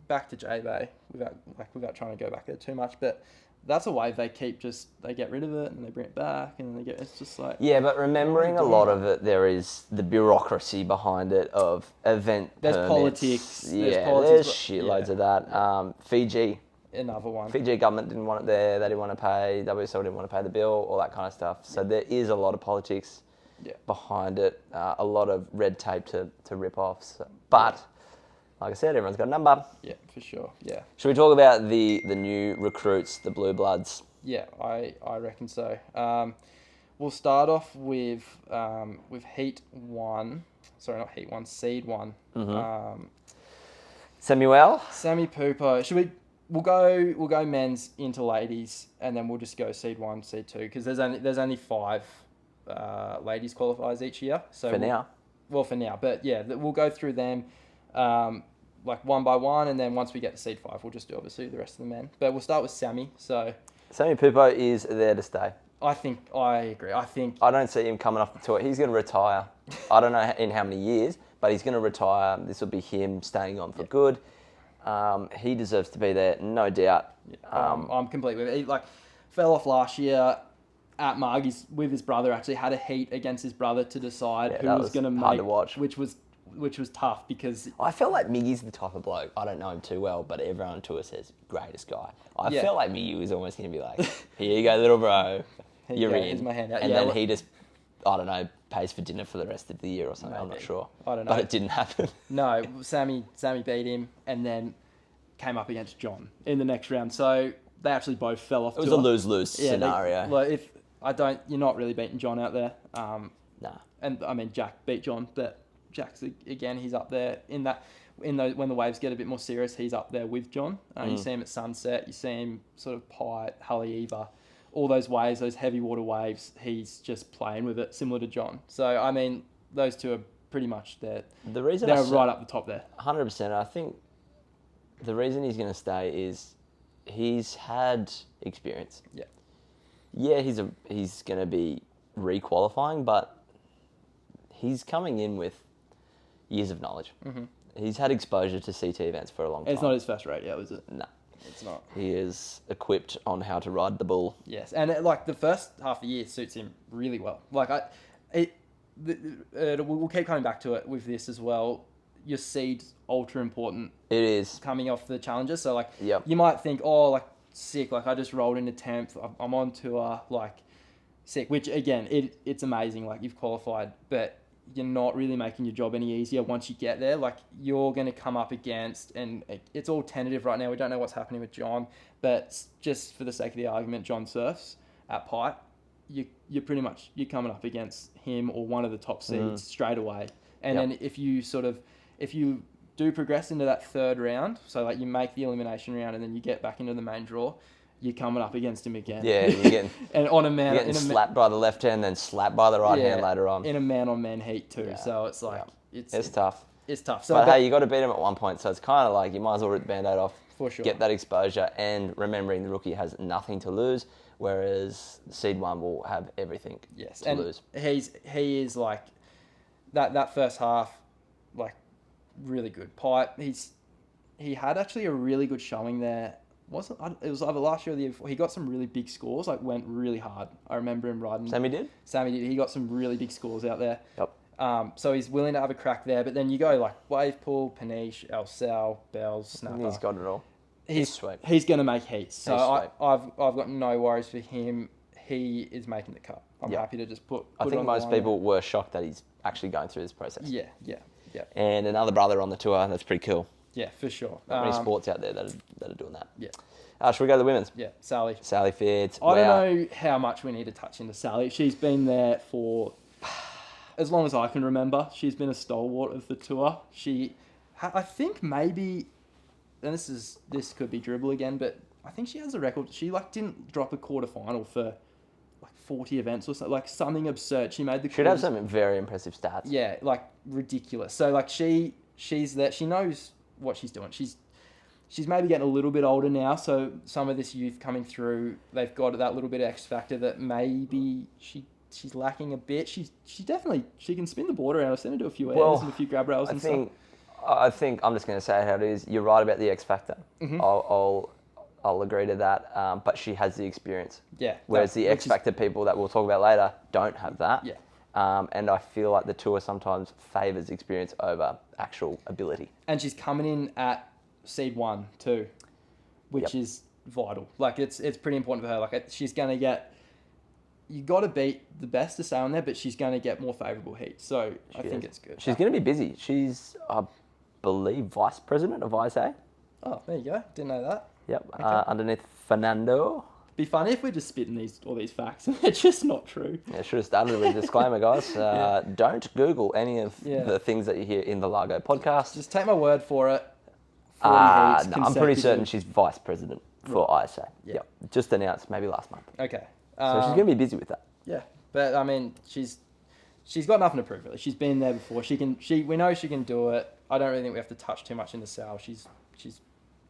back to J-Bay without trying to go back there too much, but that's a wave they get rid of it and they bring it back and it's just like... Yeah, but remembering a lot of it, there is the bureaucracy behind it of event There's permits. politics. There's shitloads of that. Fiji. Another one. Fiji government didn't want it there. They didn't want to pay. WSL didn't want to pay the bill, all that kind of stuff. So there is a lot of politics behind it. A lot of red tape to rip off. So, but... Like I said, everyone's got a number. Yeah, for sure. Yeah. Should we talk about the new recruits, the Blue Bloods? Yeah, I reckon so. We'll start off with Heat 1. Sorry, not Heat 1, Seed 1. Mm-hmm. Samuel? Sammy Pupo. We'll go men's into ladies, and then we'll just go Seed 1, Seed 2, because there's only 5 ladies qualifiers each year. So now. Well, for now, but yeah, we'll go through them. Like one by one, and then once we get to Seed 5, we'll just do obviously the rest of the men. But we'll start with Sammy. So Sammy Pupo is there to stay. I agree. I don't see him coming off the tour. He's going to retire. I don't know in how many years, but he's going to retire. This will be him staying on for good. He deserves to be there, no doubt. I'm completely with it. He, fell off last year at Margie's with his brother. Actually had a heat against his brother to decide who was going to make. Hard to watch. Which was tough because I felt like Miggy's the type of bloke. I don't know him too well, but everyone on tour says greatest guy. I felt like Miggy was almost going to be like, "Here you go, little bro, you're in." Here's my handout. And then he just, I don't know, pays for dinner for the rest of the year or something. Maybe. I'm not sure. I don't know, but it didn't happen. No, Sammy beat him, and then came up against John in the next round. So they actually both fell off. It was a lose-lose scenario. You're not really beating John out there. Nah. And I mean, Jack beat John, but Jack's again. He's up there when the waves get a bit more serious. He's up there with John. You see him at Sunset. You see him sort of Pite, Haleiwa, all those waves, those heavy water waves. He's just playing with it, similar to John. So I mean, those two are pretty much there. The reason they're right up the top there. 100%. I think the reason he's going to stay is he's had experience. Yeah. Yeah, he's going to be re-qualifying, but he's coming in with years of knowledge. Mm-hmm. He's had exposure to CT events for a long time. It's not his first rodeo, is it? No. It's not. He is equipped on how to ride the bull. Yes, and the first half of the year suits him really well. We'll keep coming back to it with this as well. Your seed's ultra important. It is. Coming off the challenges. So, yep. You might think, sick, I just rolled into 10th, I'm on tour, sick, which, again, it's amazing, you've qualified, but you're not really making your job any easier once you get there. You're going to come up against, and it's all tentative right now, we don't know what's happening with John, but just for the sake of the argument, John surfs at Pipe, you're pretty much, you're coming up against him or one of the top seeds straight away. And then if you do progress into that third round, so you make the elimination round and then you get back into the main draw, you're coming up against him again. Yeah, you're getting and on a man, you're getting slapped by the left hand, then slapped by the right hand later on. In a man-on-man heat too. Yeah. So it's it's tough. It's tough. So, but hey, you got to beat him at one point, so it's kind of you might as well rip the Band-Aid off. For sure. Get that exposure, and remembering the rookie has nothing to lose, whereas Seed 1 will have everything to lose. He is that first half, really good. Pipe, he had actually a really good showing there. It was either last year or the year before. He got some really big scores, went really hard. I remember him riding. Sammy did? He got some really big scores out there. Yep. So he's willing to have a crack there. But then you go Wave Pool, Paniche, El Sal, Bells, Snapper. He's got it all. He's sweet. He's going to make heats. So I've got no worries for him. He is making the cut. I'm happy to just put I think most people were shocked that he's actually going through this process. Yeah. And another brother on the tour, that's pretty cool. Yeah, for sure. Not many sports out there that are doing that. Yeah. Should we go to the women's? Yeah, Sally. Sally Fitz. I don't know how much we need to touch into Sally. She's been there for as long as I can remember. She's been a stalwart of the tour. I think maybe, and this could be dribble again, but I think she has a record. She didn't drop a quarterfinal for 40 events or something, something absurd. She made the should have some very impressive stats. Yeah, ridiculous. So she's there. She knows what she's doing. She's maybe getting a little bit older now, so some of this youth coming through, they've got that little bit of X factor that maybe she's lacking a bit. She can spin the board around. I've seen her do a few airs and a few grab rails and stuff. I think I'm just going to say how it is. You're right about the X factor. Mm-hmm. I'll agree to that. But she has the experience. Yeah. Whereas the X factor people that we'll talk about later don't have that. Yeah. And I feel like the tour sometimes favours experience over actual ability. And she's coming in at Seed 1 too, which is vital. It's pretty important for her. She's going to get... You got to beat the best to stay on there, but she's going to get more favourable heat. So I think it's good. She's going to be busy. She's, I believe, vice president of ISA. Oh, there you go. Didn't know that. Yep. Okay. Underneath Fernando. Be funny if we're just spitting all these facts and they're just not true. Yeah, should have started with a disclaimer, guys. Don't Google any of the things that you hear in the Largo podcast. Just take my word for it. No, I'm pretty certain she's vice president for ISA. Yeah. Yep. Just announced maybe last month. Okay. So she's going to be busy with that. Yeah. But I mean, she's got nothing to prove really. She's been there before. We know she can do it. I don't really think we have to touch too much into Sal. She's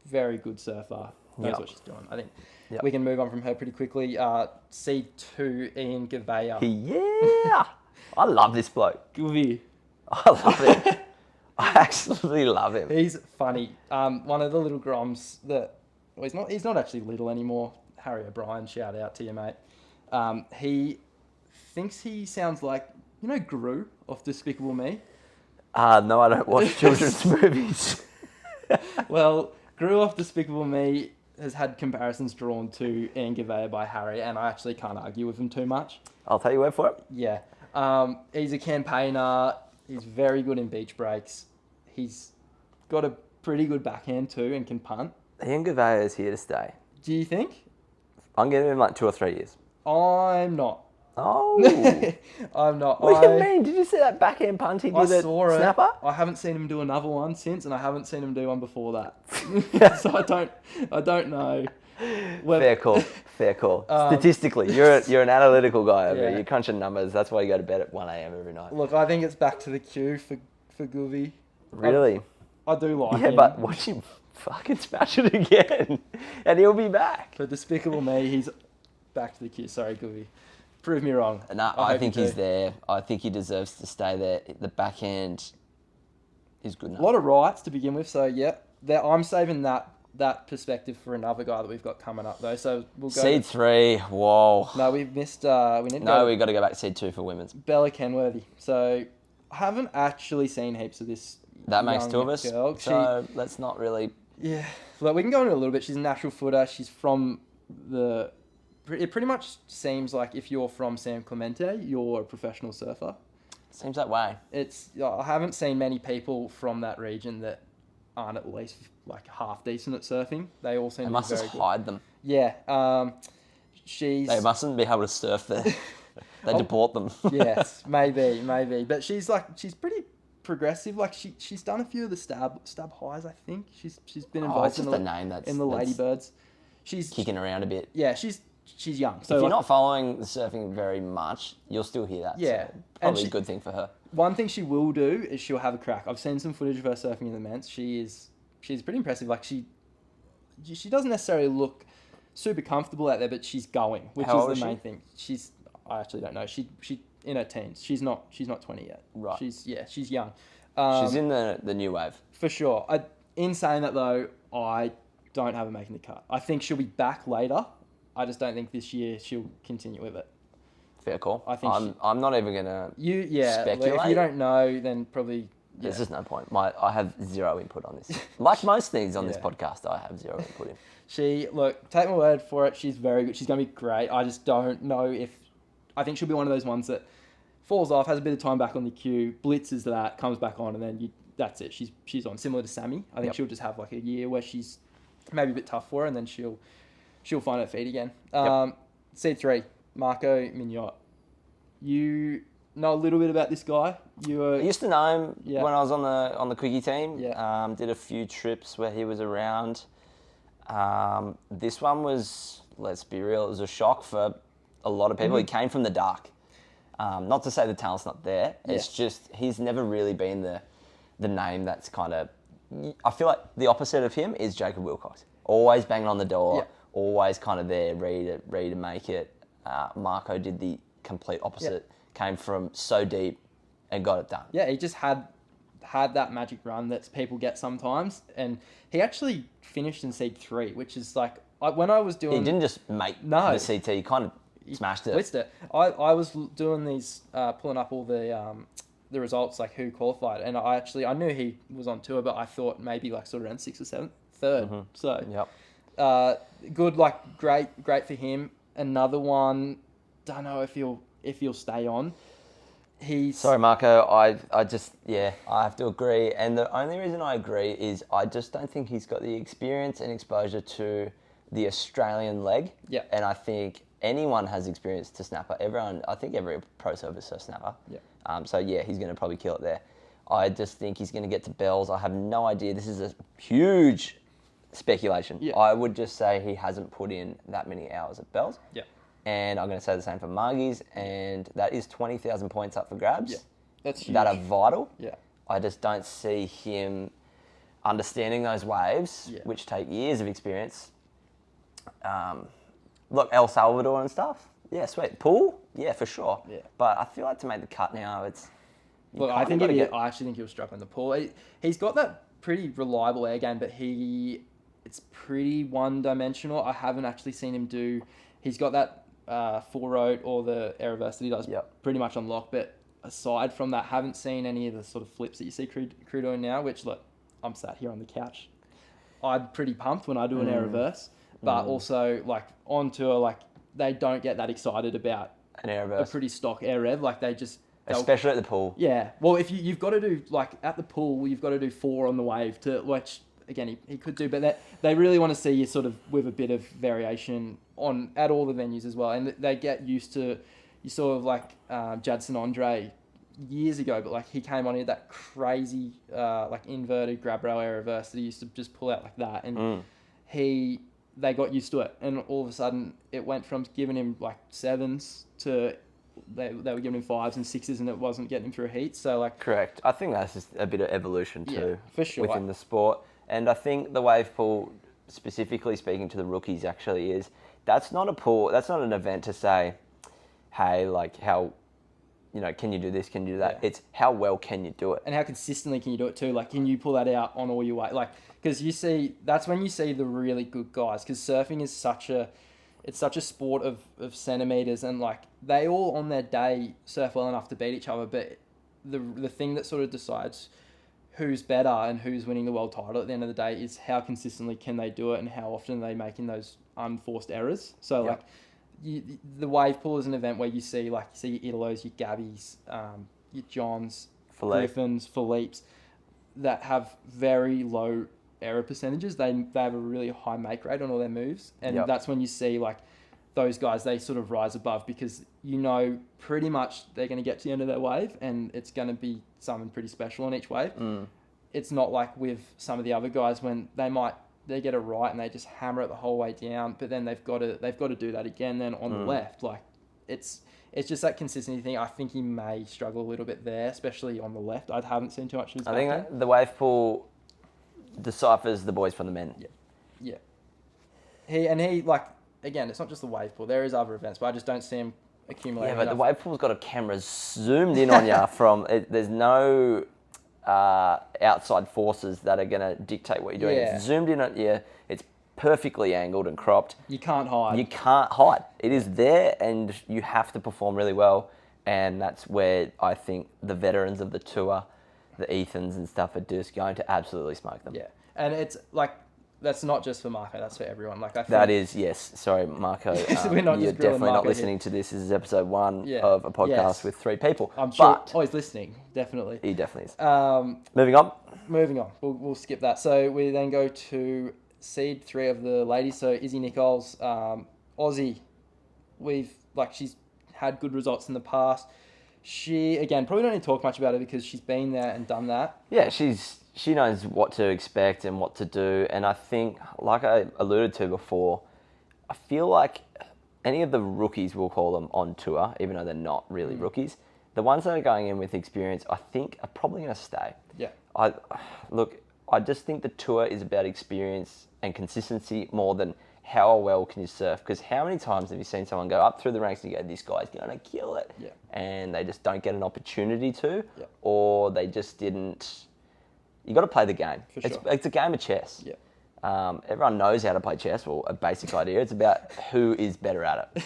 very good surfer. knows Yep. what she's doing. I think Yep. we can move on from her pretty quickly. Seed 2, Ian Gavea. Yeah. I love this bloke. Goovy. I love him. I absolutely love him. He's funny. One of the little groms that... Well, he's not actually little anymore. Harry O'Brien, shout out to you, mate. He thinks he sounds like, Gru off Despicable Me. No, I don't watch children's movies. Well, Gru off Despicable Me has had comparisons drawn to Ian Gavea by Harry, and I actually can't argue with him too much. I'll take your word for it. Yeah. He's a campaigner. He's very good in beach breaks. He's got a pretty good backhand too and can punt. Ian Gavea is here to stay. Do you think? I'm giving him like 2 or 3 years. I'm not. Oh. I'm not. What do you mean? Did you see that backhand punt he did at Snapper? I haven't seen him do another one since, and I haven't seen him do one before that. So I don't know. Fair call. Fair call. Statistically, you're an analytical guy over here. Yeah. You're crunching numbers. That's why you go to bed at 1 a.m. every night. Look, I think it's back to the queue for Goovy. Really? I do like him. Yeah, but watch him fucking smash it again, and he'll be back. For Despicable Me, he's back to the queue. Sorry, Goovy. Prove me wrong. No, I think he's there. I think he deserves to stay there. The backhand is good enough. A lot of rights to begin with, so yeah. I'm saving that perspective for another guy that we've got coming up though. So we'll go. Seed 3. Whoa. No, we've missed. We need. We got to go back to seed 2 for women's. Bella Kenworthy. So I haven't actually seen heaps of this. That makes 2 of us. Girl. So let's not really. Yeah. Well, we can go into a little bit. She's a natural footer. She's from the. It pretty much seems like if you're from San Clemente, you're a professional surfer. Seems that way. I haven't seen many people from that region that aren't at least like half decent at surfing. They all seem They to must be very just good. hide them. Yeah. They mustn't be able to surf there. They deport them. Yes, maybe. But she's pretty progressive. Like she's done a few of the stab highs. I think she's been involved in the name that's Ladybirds. She's kicking around a bit. Yeah, she's young. So if you're not following the surfing very much, you'll still hear that. Yeah, so probably a good thing for her. One thing she will do is she'll have a crack. I've seen some footage of her surfing in the men's. She's pretty impressive. Like she doesn't necessarily look super comfortable out there, but she's going, which is the main thing. I actually don't know. She in her teens. She's not 20 yet. Right. She's young. She's in the new wave. For sure. In saying that though, I don't have her making the cut. I think she'll be back later. I just don't think this year she'll continue with it. Fair call. I think I'm not even gonna speculate. If you don't know, then probably there's just no point. I have zero input on this. Like most things on this podcast, I have zero input in. Take my word for it. She's very good. She's gonna be great. I just don't know if. I think she'll be one of those ones that falls off, has a bit of time back on the queue, blitzes that, comes back on, and then that's it. She's on. Similar to Sammy. I think she'll just have like a year where she's maybe a bit tough for her, and then she'll find her feet again. Seed 3, Marco Mignot. You know a little bit about this guy. I used to know him when I was on the quickie team. Yeah. Did a few trips where he was around. This one was, let's be real, it was a shock for a lot of people. He came from the dark. Not to say the talent's not there. It's just he's never really been the name that's kind of... I feel like the opposite of him is Jacob Wilcox. Always banging on the door, always kind of there, ready to make it. Marco did the complete opposite. Came from so deep and got it done. Yeah, he just had that magic run that people get sometimes. And he actually finished in seed 3, which is like... when I was doing... He didn't just make the CT, he kind of smashed it. Blitzed it. I was doing these, pulling up all the results, like who qualified, and I knew he was on tour, but I thought maybe like sort of around 6th or 7th, 3rd. So, good, like great for him. Another one, don't know if he'll stay on. Sorry, Marco. I have to agree. And the only reason I agree is I just don't think he's got the experience and exposure to the Australian leg. Yeah. And I think anyone has experience to snapper. I think every pro surfer is a snapper. Yeah. He's going to probably kill it there. I just think he's going to get to bells. I have no idea. This is a huge speculation. Yeah. I would just say he hasn't put in that many hours at bells. Yeah. And I'm going to say the same for Margies, and that is 20,000 points up for grabs. Yeah, that's huge. That are vital. Yeah. I just don't see him understanding those waves, which take years of experience, Look, El Salvador and stuff. Yeah, sweet. Pool? Yeah, for sure. Yeah. But I feel like to make the cut now, it's... Look, I actually think he'll struggle in the pool. He's got that pretty reliable air game, but it's pretty one-dimensional. I haven't actually seen him do... He's got that full road or the air reverse that he does pretty much on lock, but aside from that, haven't seen any of the sort of flips that you see crew doing now, which, look, I'm sat here on the couch. I'm pretty pumped when I do an air reverse, but also, like, on tour, like, they don't get that excited about an air reverse. A pretty stock air rev. Like, they just... Especially at the pool. Yeah. Well, if you've got to do, like, at the pool, you've got to do 4 on the wave, which, again, he could do, but they really want to see you sort of with a bit of variation at all the venues as well. And they get used to, you sort of like Jadson Andre years ago, but, like, he came on, he had that crazy, like, inverted grab rail air reverse that he used to just pull out like that. And they got used to it. And all of a sudden, it went from giving him, like, 7s to... They were giving him 5s and 6s, and it wasn't getting him through heats. So, like, correct. I think that's just a bit of evolution too, for sure, within the sport. And I think the wave pool, specifically speaking to the rookies, actually is that's not a pool. That's not an event to say, hey, like, how, can you do this? Can you do that? Yeah. It's how well can you do it, and how consistently can you do it too? Like, can you pull that out on all your weight? Like, because that's when you see the really good guys. Because surfing is such a sport of centimeters, and, like, they all on their day surf well enough to beat each other, but the thing that sort of decides who's better and who's winning the world title at the end of the day is how consistently can they do it and how often are they making those unforced errors. So, like, the wave pool is an event where you see your Italos, your Gabbies, your Johns, Griffins, Philippes that have very low error percentages. They have a really high make rate on all their moves, and that's when you see, like, those guys, they sort of rise above, because pretty much they're going to get to the end of their wave and it's going to be something pretty special on each wave. It's not like with some of the other guys when they get it right and they just hammer it the whole way down, but then they've got to do that again then on the left. Like, it's just that consistency thing. I think he may struggle a little bit there, especially on the left. I haven't seen too much of his I think the wave pool deciphers the boys from the men. Yeah. He like, again, it's not just the wave pool. There is other events, but I just don't see him accumulating. Yeah, but the wave pool's got a camera zoomed in on you from it. There's no outside forces that are going to dictate what you're doing. It's zoomed in at you. It's perfectly angled and cropped. You can't hide. It is there, and you have to perform really well. And that's where I think the veterans of the tour, the Ethans and stuff, are just going to absolutely smoke them. Yeah, and it's like, that's not just for Marco, that's for everyone. Like, I think that is, yes. Sorry, Marco. You're definitely not listening to this. This is episode 1 of a podcast with 3 people. I'm sure. He's listening, definitely. He definitely is. Moving on. We'll skip that. So we then go to seed 3 of the ladies. So Izzy Nichols, Aussie. She's had good results in the past. She, again, probably don't need to talk much about her because she's been there and done that. Yeah, she knows what to expect and what to do. And I think, like I alluded to before, I feel like any of the rookies, we'll call them, on tour, even though they're not really rookies, the ones that are going in with experience, I think, are probably going to stay. Yeah. I just think the tour is about experience and consistency more than how well can you surf. Because how many times have you seen someone go up through the ranks and you go, this guy's going to kill it? Yeah. And they just don't get an opportunity to, yeah. or they just didn't... You got to play the game. For sure. It's a game of chess. Yeah. Everyone knows how to play chess, well, a basic idea. It's about who is better at it.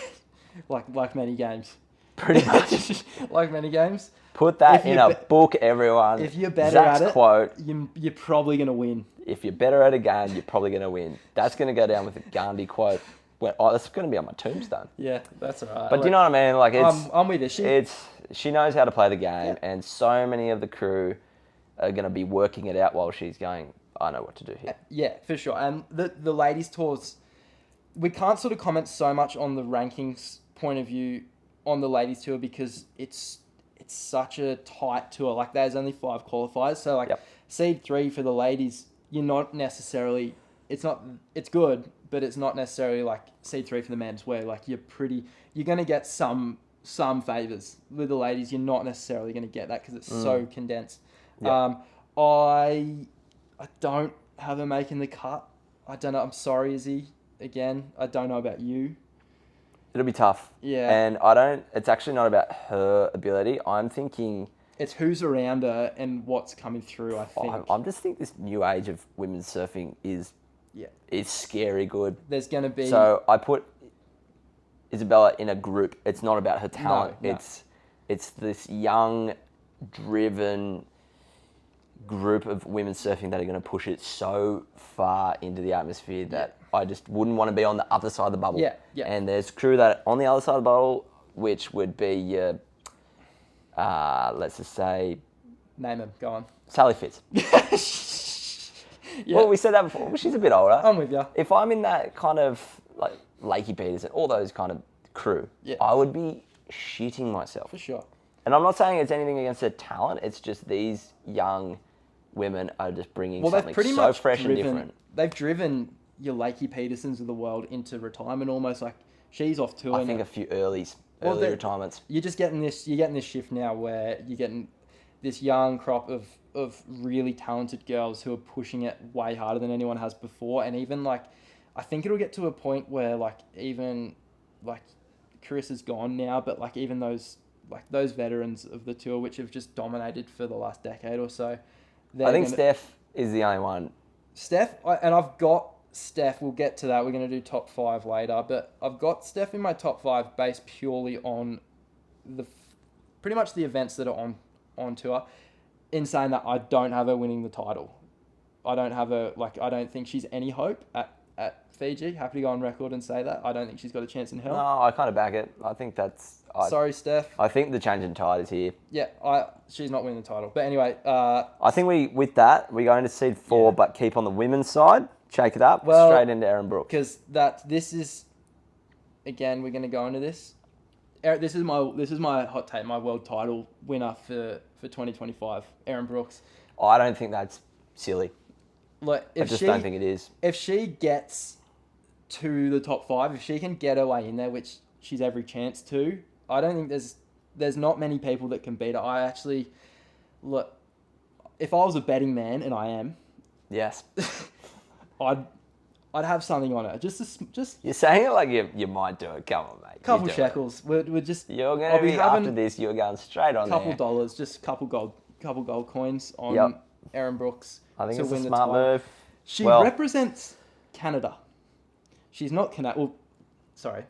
like many games. Pretty much. Like many games. Put that in a book, everyone. If you're better Zach's at it, quote, you're probably going to win. If you're better at a game, you're probably going to win. That's going to go down with a Gandhi quote. That's going to be on my tombstone. Yeah, that's all right. But do you know what I mean? Like, I'm with you. She knows how to play the game, and so many of the crew are going to be working it out while she's going, I know what to do here. Yeah, for sure. And the ladies' tours, we can't sort of comment so much on the rankings point of view on the ladies' tour because it's such a tight tour. Like, there's only 5 qualifiers. So, like, seed 3 for the ladies, you're not necessarily... It's good, but it's not necessarily like seed 3 for the men's where, like, you're going to get some favours. With the ladies, you're not necessarily going to get that because it's so condensed. Yep. I don't have her making the cut. I don't know. I'm sorry, Izzy. again, I don't know about you. It'll be tough. Yeah. And it's actually not about her ability. I'm thinking... It's who's around her and what's coming through, I think. I just think this new age of women's surfing is scary good. There's going to be... So I put Isabella in a group. It's not about her talent. No. It's this young, driven group of women surfing that are going to push it so far into the atmosphere that I just wouldn't want to be on the other side of the bubble. Yeah. And there's crew that on the other side of the bubble, which would be your, let's just say... Name him. Go on. Sally Fitz. Well, we said that before. She's a bit older. I'm with you. If I'm in that kind of, like, Lakey Peters and all those kind of crew, I would be shitting myself. For sure. And I'm not saying it's anything against their talent. It's just these young women are just bringing something so fresh and different. They've driven your Lakey Petersons of the world into retirement almost. Like, she's off tour. I think a few early retirements. You're getting this shift now where you're getting this young crop of really talented girls who are pushing it way harder than anyone has before. And even, like, I think it'll get to a point where, like, even, like, Chris is gone now, but, like, even those veterans of the tour, which have just dominated for the last decade or so. I think Steph is the only one. I've got Steph. We'll get to that. We're going to do top 5 later, but I've got Steph in my top 5 based purely on pretty much the events that are on tour. In saying that, I don't have her winning the title. I don't think she's any hope at Fiji. Happy to go on record and say that. I don't think she's got a chance in hell. No, I kind of back it. I think sorry, Steph. I think the change in tide is here. Yeah, she's not winning the title. But anyway... I think we're going to seed 4, but keep on the women's side. Shake it up, straight into Erin Brooks. Because this is... Again, we're going to go into this. This is my hot take, my world title winner for 2025, Erin Brooks. I don't think that's silly. Look, I just don't think it is. If she gets to the top 5, if she can get her way in there, which she's every chance to, I don't think there's not many people that can beat her. Look, if I was a betting man, and I am, yes, I'd have something on her. Just you're saying it like you might do it. Come on, mate. Couple shekels. We're just. You're going to be after this. You're going straight on. Couple dollars, just couple gold coins on Erin Brooks. I think it's a smart move. She represents Canada. She's not Canadian. Well, sorry.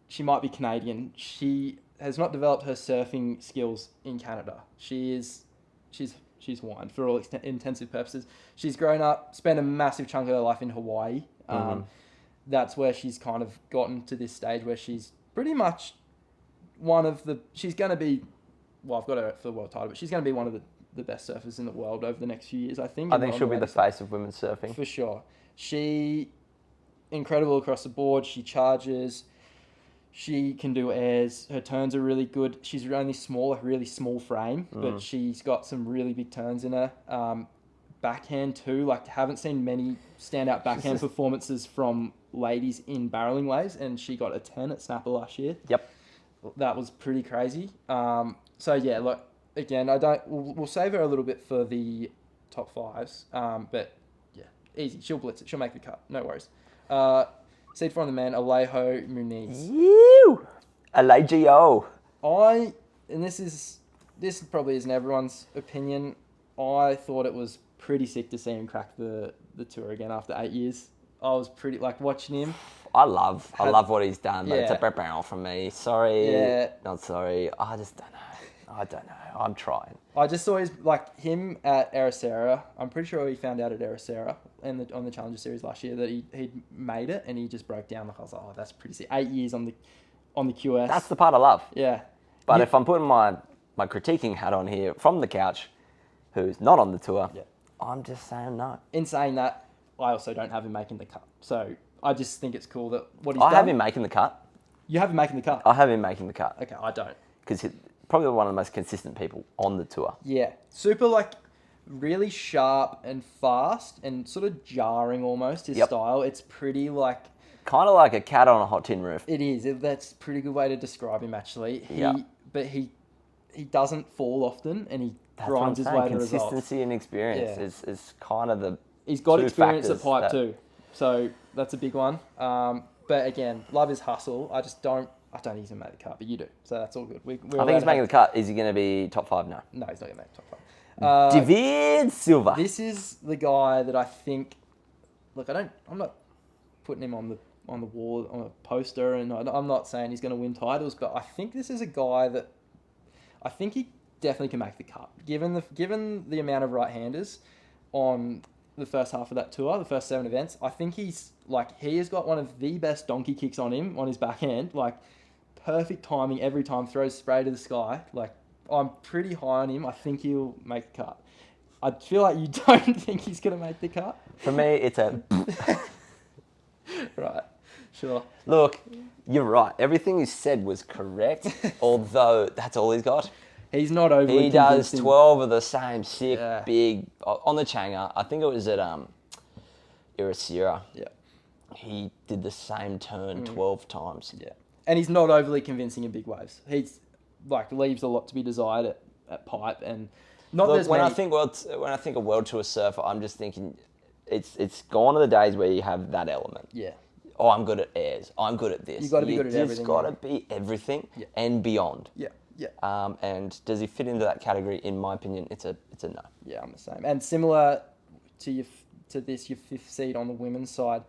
She might be Canadian. She has not developed her surfing skills in Canada. She's Hawaiian for all intensive purposes. She's grown up, spent a massive chunk of her life in Hawaii. That's where she's kind of gotten to this stage where she's pretty much she's going to be, well, I've got her for the world title, but she's going to be one of the best surfers in the world over the next few years, I think. I think she'll be the face of women's surfing. For sure. She, incredible across the board. She charges. She can do airs. Her turns are really good. She's only small, a really small frame, but she's got some really big turns in her. Backhand too. Like, haven't seen many standout backhand performances from ladies in barreling waves, and she got a 10 at Snapper last year. Yep. That was pretty crazy. So yeah, look, again, we'll save her a little bit for the top 5s. But yeah, easy. She'll blitz it. She'll make the cut. No worries. Seed 4 on the man, Alejo Muniz. You! Alejo. And this probably isn't everyone's opinion. I thought it was pretty sick to see him crack the tour again after 8 years. I was pretty, like, watching him. I love what he's done, but it's a barrel from me. Sorry. Not sorry. I just don't know. I don't know. I'm trying. I just saw him at Ericeira. I'm pretty sure he found out at Ericeira on the Challenger Series last year that he'd made it, and he just broke down. Like, I was like, oh, that's pretty sick. 8 years on the QS. That's the part I love. Yeah. But if I'm putting my critiquing hat on here from the couch, who's not on the tour, I'm just saying no. In saying that, I also don't have him making the cut. So I just think it's cool that what he's done. I have him making the cut. You have him making the cut? I have him making the cut. Okay, I don't. Because he's probably one of the most consistent people on the tour. Yeah. Super, really sharp and fast and sort of jarring almost, his style. It's pretty, kind of like a cat on a hot tin roof. It is. That's a pretty good way to describe him, actually. Yeah. But he doesn't fall often, and he grinds his way to results. Consistency and experience is kind of the He's got experience at pipe too. So that's a big one. But again, love his hustle. I don't think he's going to make the cut, but you do. So that's all good. I think he's making the cut. Is he going to be top 5 now? No, he's not going to make top 5. David Silva. This is the guy that I think... Look, I'm not putting him on the wall, on a poster, and I'm not saying he's going to win titles, but I think this is a guy that... I think he definitely can make the cut. Given the amount of right-handers on the first half of that tour, the first 7 events, I think he has got one of the best donkey kicks on him, on his backhand. Like, perfect timing every time, throws spray to the sky. Like, I'm pretty high on him. I think he'll make the cut. I feel like you don't think he's going to make the cut. For me, it's a... Right, sure. Look, you're right. Everything you said was correct, although that's all he's got. He's not overly He does 12 of the same sick, big... On the Chang'e, I think it was at Irasira. Yeah. He did the same turn 12 times. Yeah. And he's not overly convincing in big waves. He's, leaves a lot to be desired at pipe, and... When I think a World Tour surfer, I'm just thinking it's gone are the days where you have that element. Yeah. Oh, I'm good at airs. I'm good at this. You've got to be good at everything. You've got to be everything and beyond. Yeah. Yeah. And does he fit into that category? In my opinion, it's a no. Yeah, I'm the same. And similar to your 5th seed on the women's side,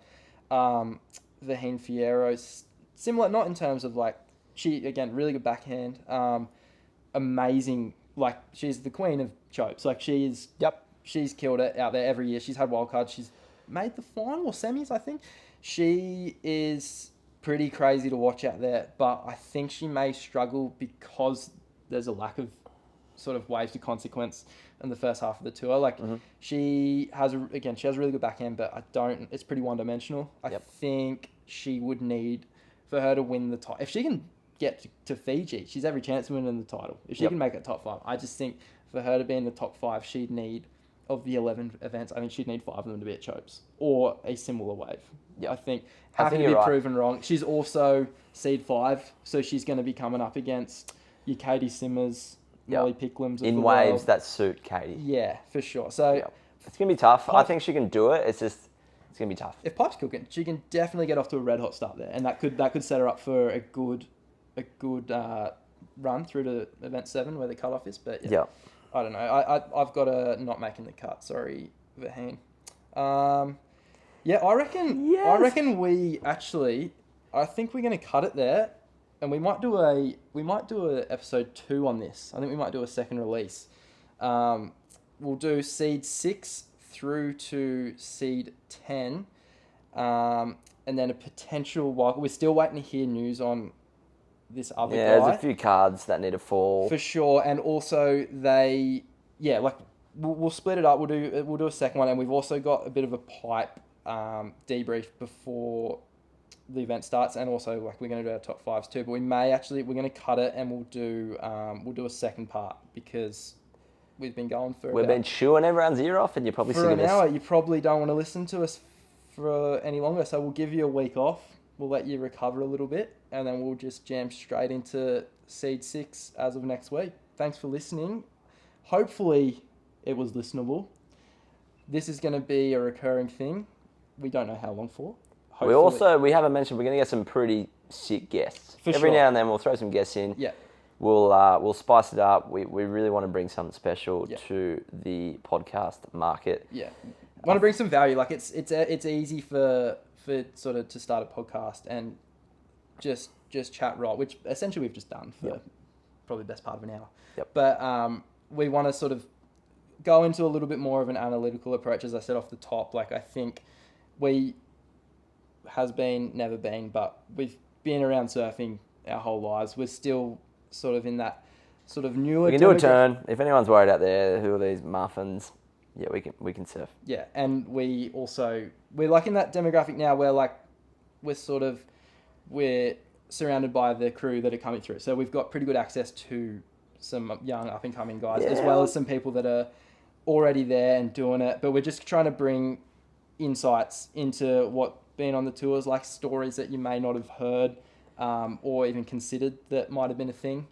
Vaheen Fierro's similar, not in terms of she, again, really good backhand, amazing. She's the queen of chopes. She's killed it out there every year. She's had wildcards. She's made the final or semis, I think. She is pretty crazy to watch out there, but I think she may struggle because there's a lack of sort of waves to consequence in the first half of the tour. She has a really good backhand, but it's pretty one-dimensional. I think she would need, for her to win the title, if she can get to Fiji, she's every chance of winning the title. If she can make it top 5, I just think for her to be in the top 5, she'd need, of the 11 events, I think she'd need 5 of them to be at chopes or a similar wave. Yeah, I think happy to be proven wrong. She's also seed 5, so she's going to be coming up against your Katie Simmers, Molly Picklums in waves that suit Katie. Yeah, for sure. So it's going to be tough. I think she can do it. It's going to be tough. If Pipe's cooking, she can definitely get off to a red hot start there, and that could set her up for a good run through to event 7 where the cutoff is. But I don't know. I've got a not making the cut. Sorry, Vaheen. I reckon we actually. I think we're going to cut it there, and we might do a episode 2 on this. I think we might do a second release. We'll do seed 6 through to seed 10, and then a potential wild. We're still waiting to hear news on this other guy. Yeah, there's a few cards that need to fall. For sure, and also we'll split it up. We'll do a second one, and we've also got a bit of a pipe debrief before the event starts, and also we're going to do our top 5s too. But we're going to cut it, and we'll do a second part because we've been going for. We've been chewing everyone's ear off, and you're probably sick of this. For an hour, you probably don't want to listen to us for any longer. So we'll give you a week off. We'll let you recover a little bit, and then we'll just jam straight into seed 6 as of next week. Thanks for listening. Hopefully, it was listenable. This is going to be a recurring thing. We don't know how long for. Hopefully. We haven't mentioned, we're going to get some pretty sick guests. Every now and then we'll throw some guests in. Yeah. We'll spice it up. We really want to bring something special to the podcast market. Yeah. Want to bring some value. It's easy for sort of to start a podcast and just chat right, which essentially we've just done for probably the best part of an hour. Yep. But we want to sort of go into a little bit more of an analytical approach, as I said off the top. I think has been, never been, but we've been around surfing our whole lives. We're still sort of in that sort of newer... We can do a turn. If anyone's worried out there, who are these muffins? Yeah, we can surf. Yeah, and we're in that demographic now where we're surrounded by the crew that are coming through. So we've got pretty good access to some young up and coming guys, as well as some people that are already there and doing it. But we're just trying to bring insights into what being on the tours, stories that you may not have heard or even considered that might have been a thing.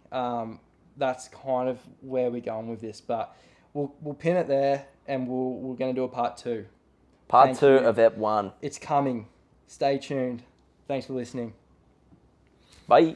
That's kind of where we're going with this. But we'll pin it there, and we're going to do a part 2. Part 2 of Ep 1. It's coming. Stay tuned. Thanks for listening. Bye.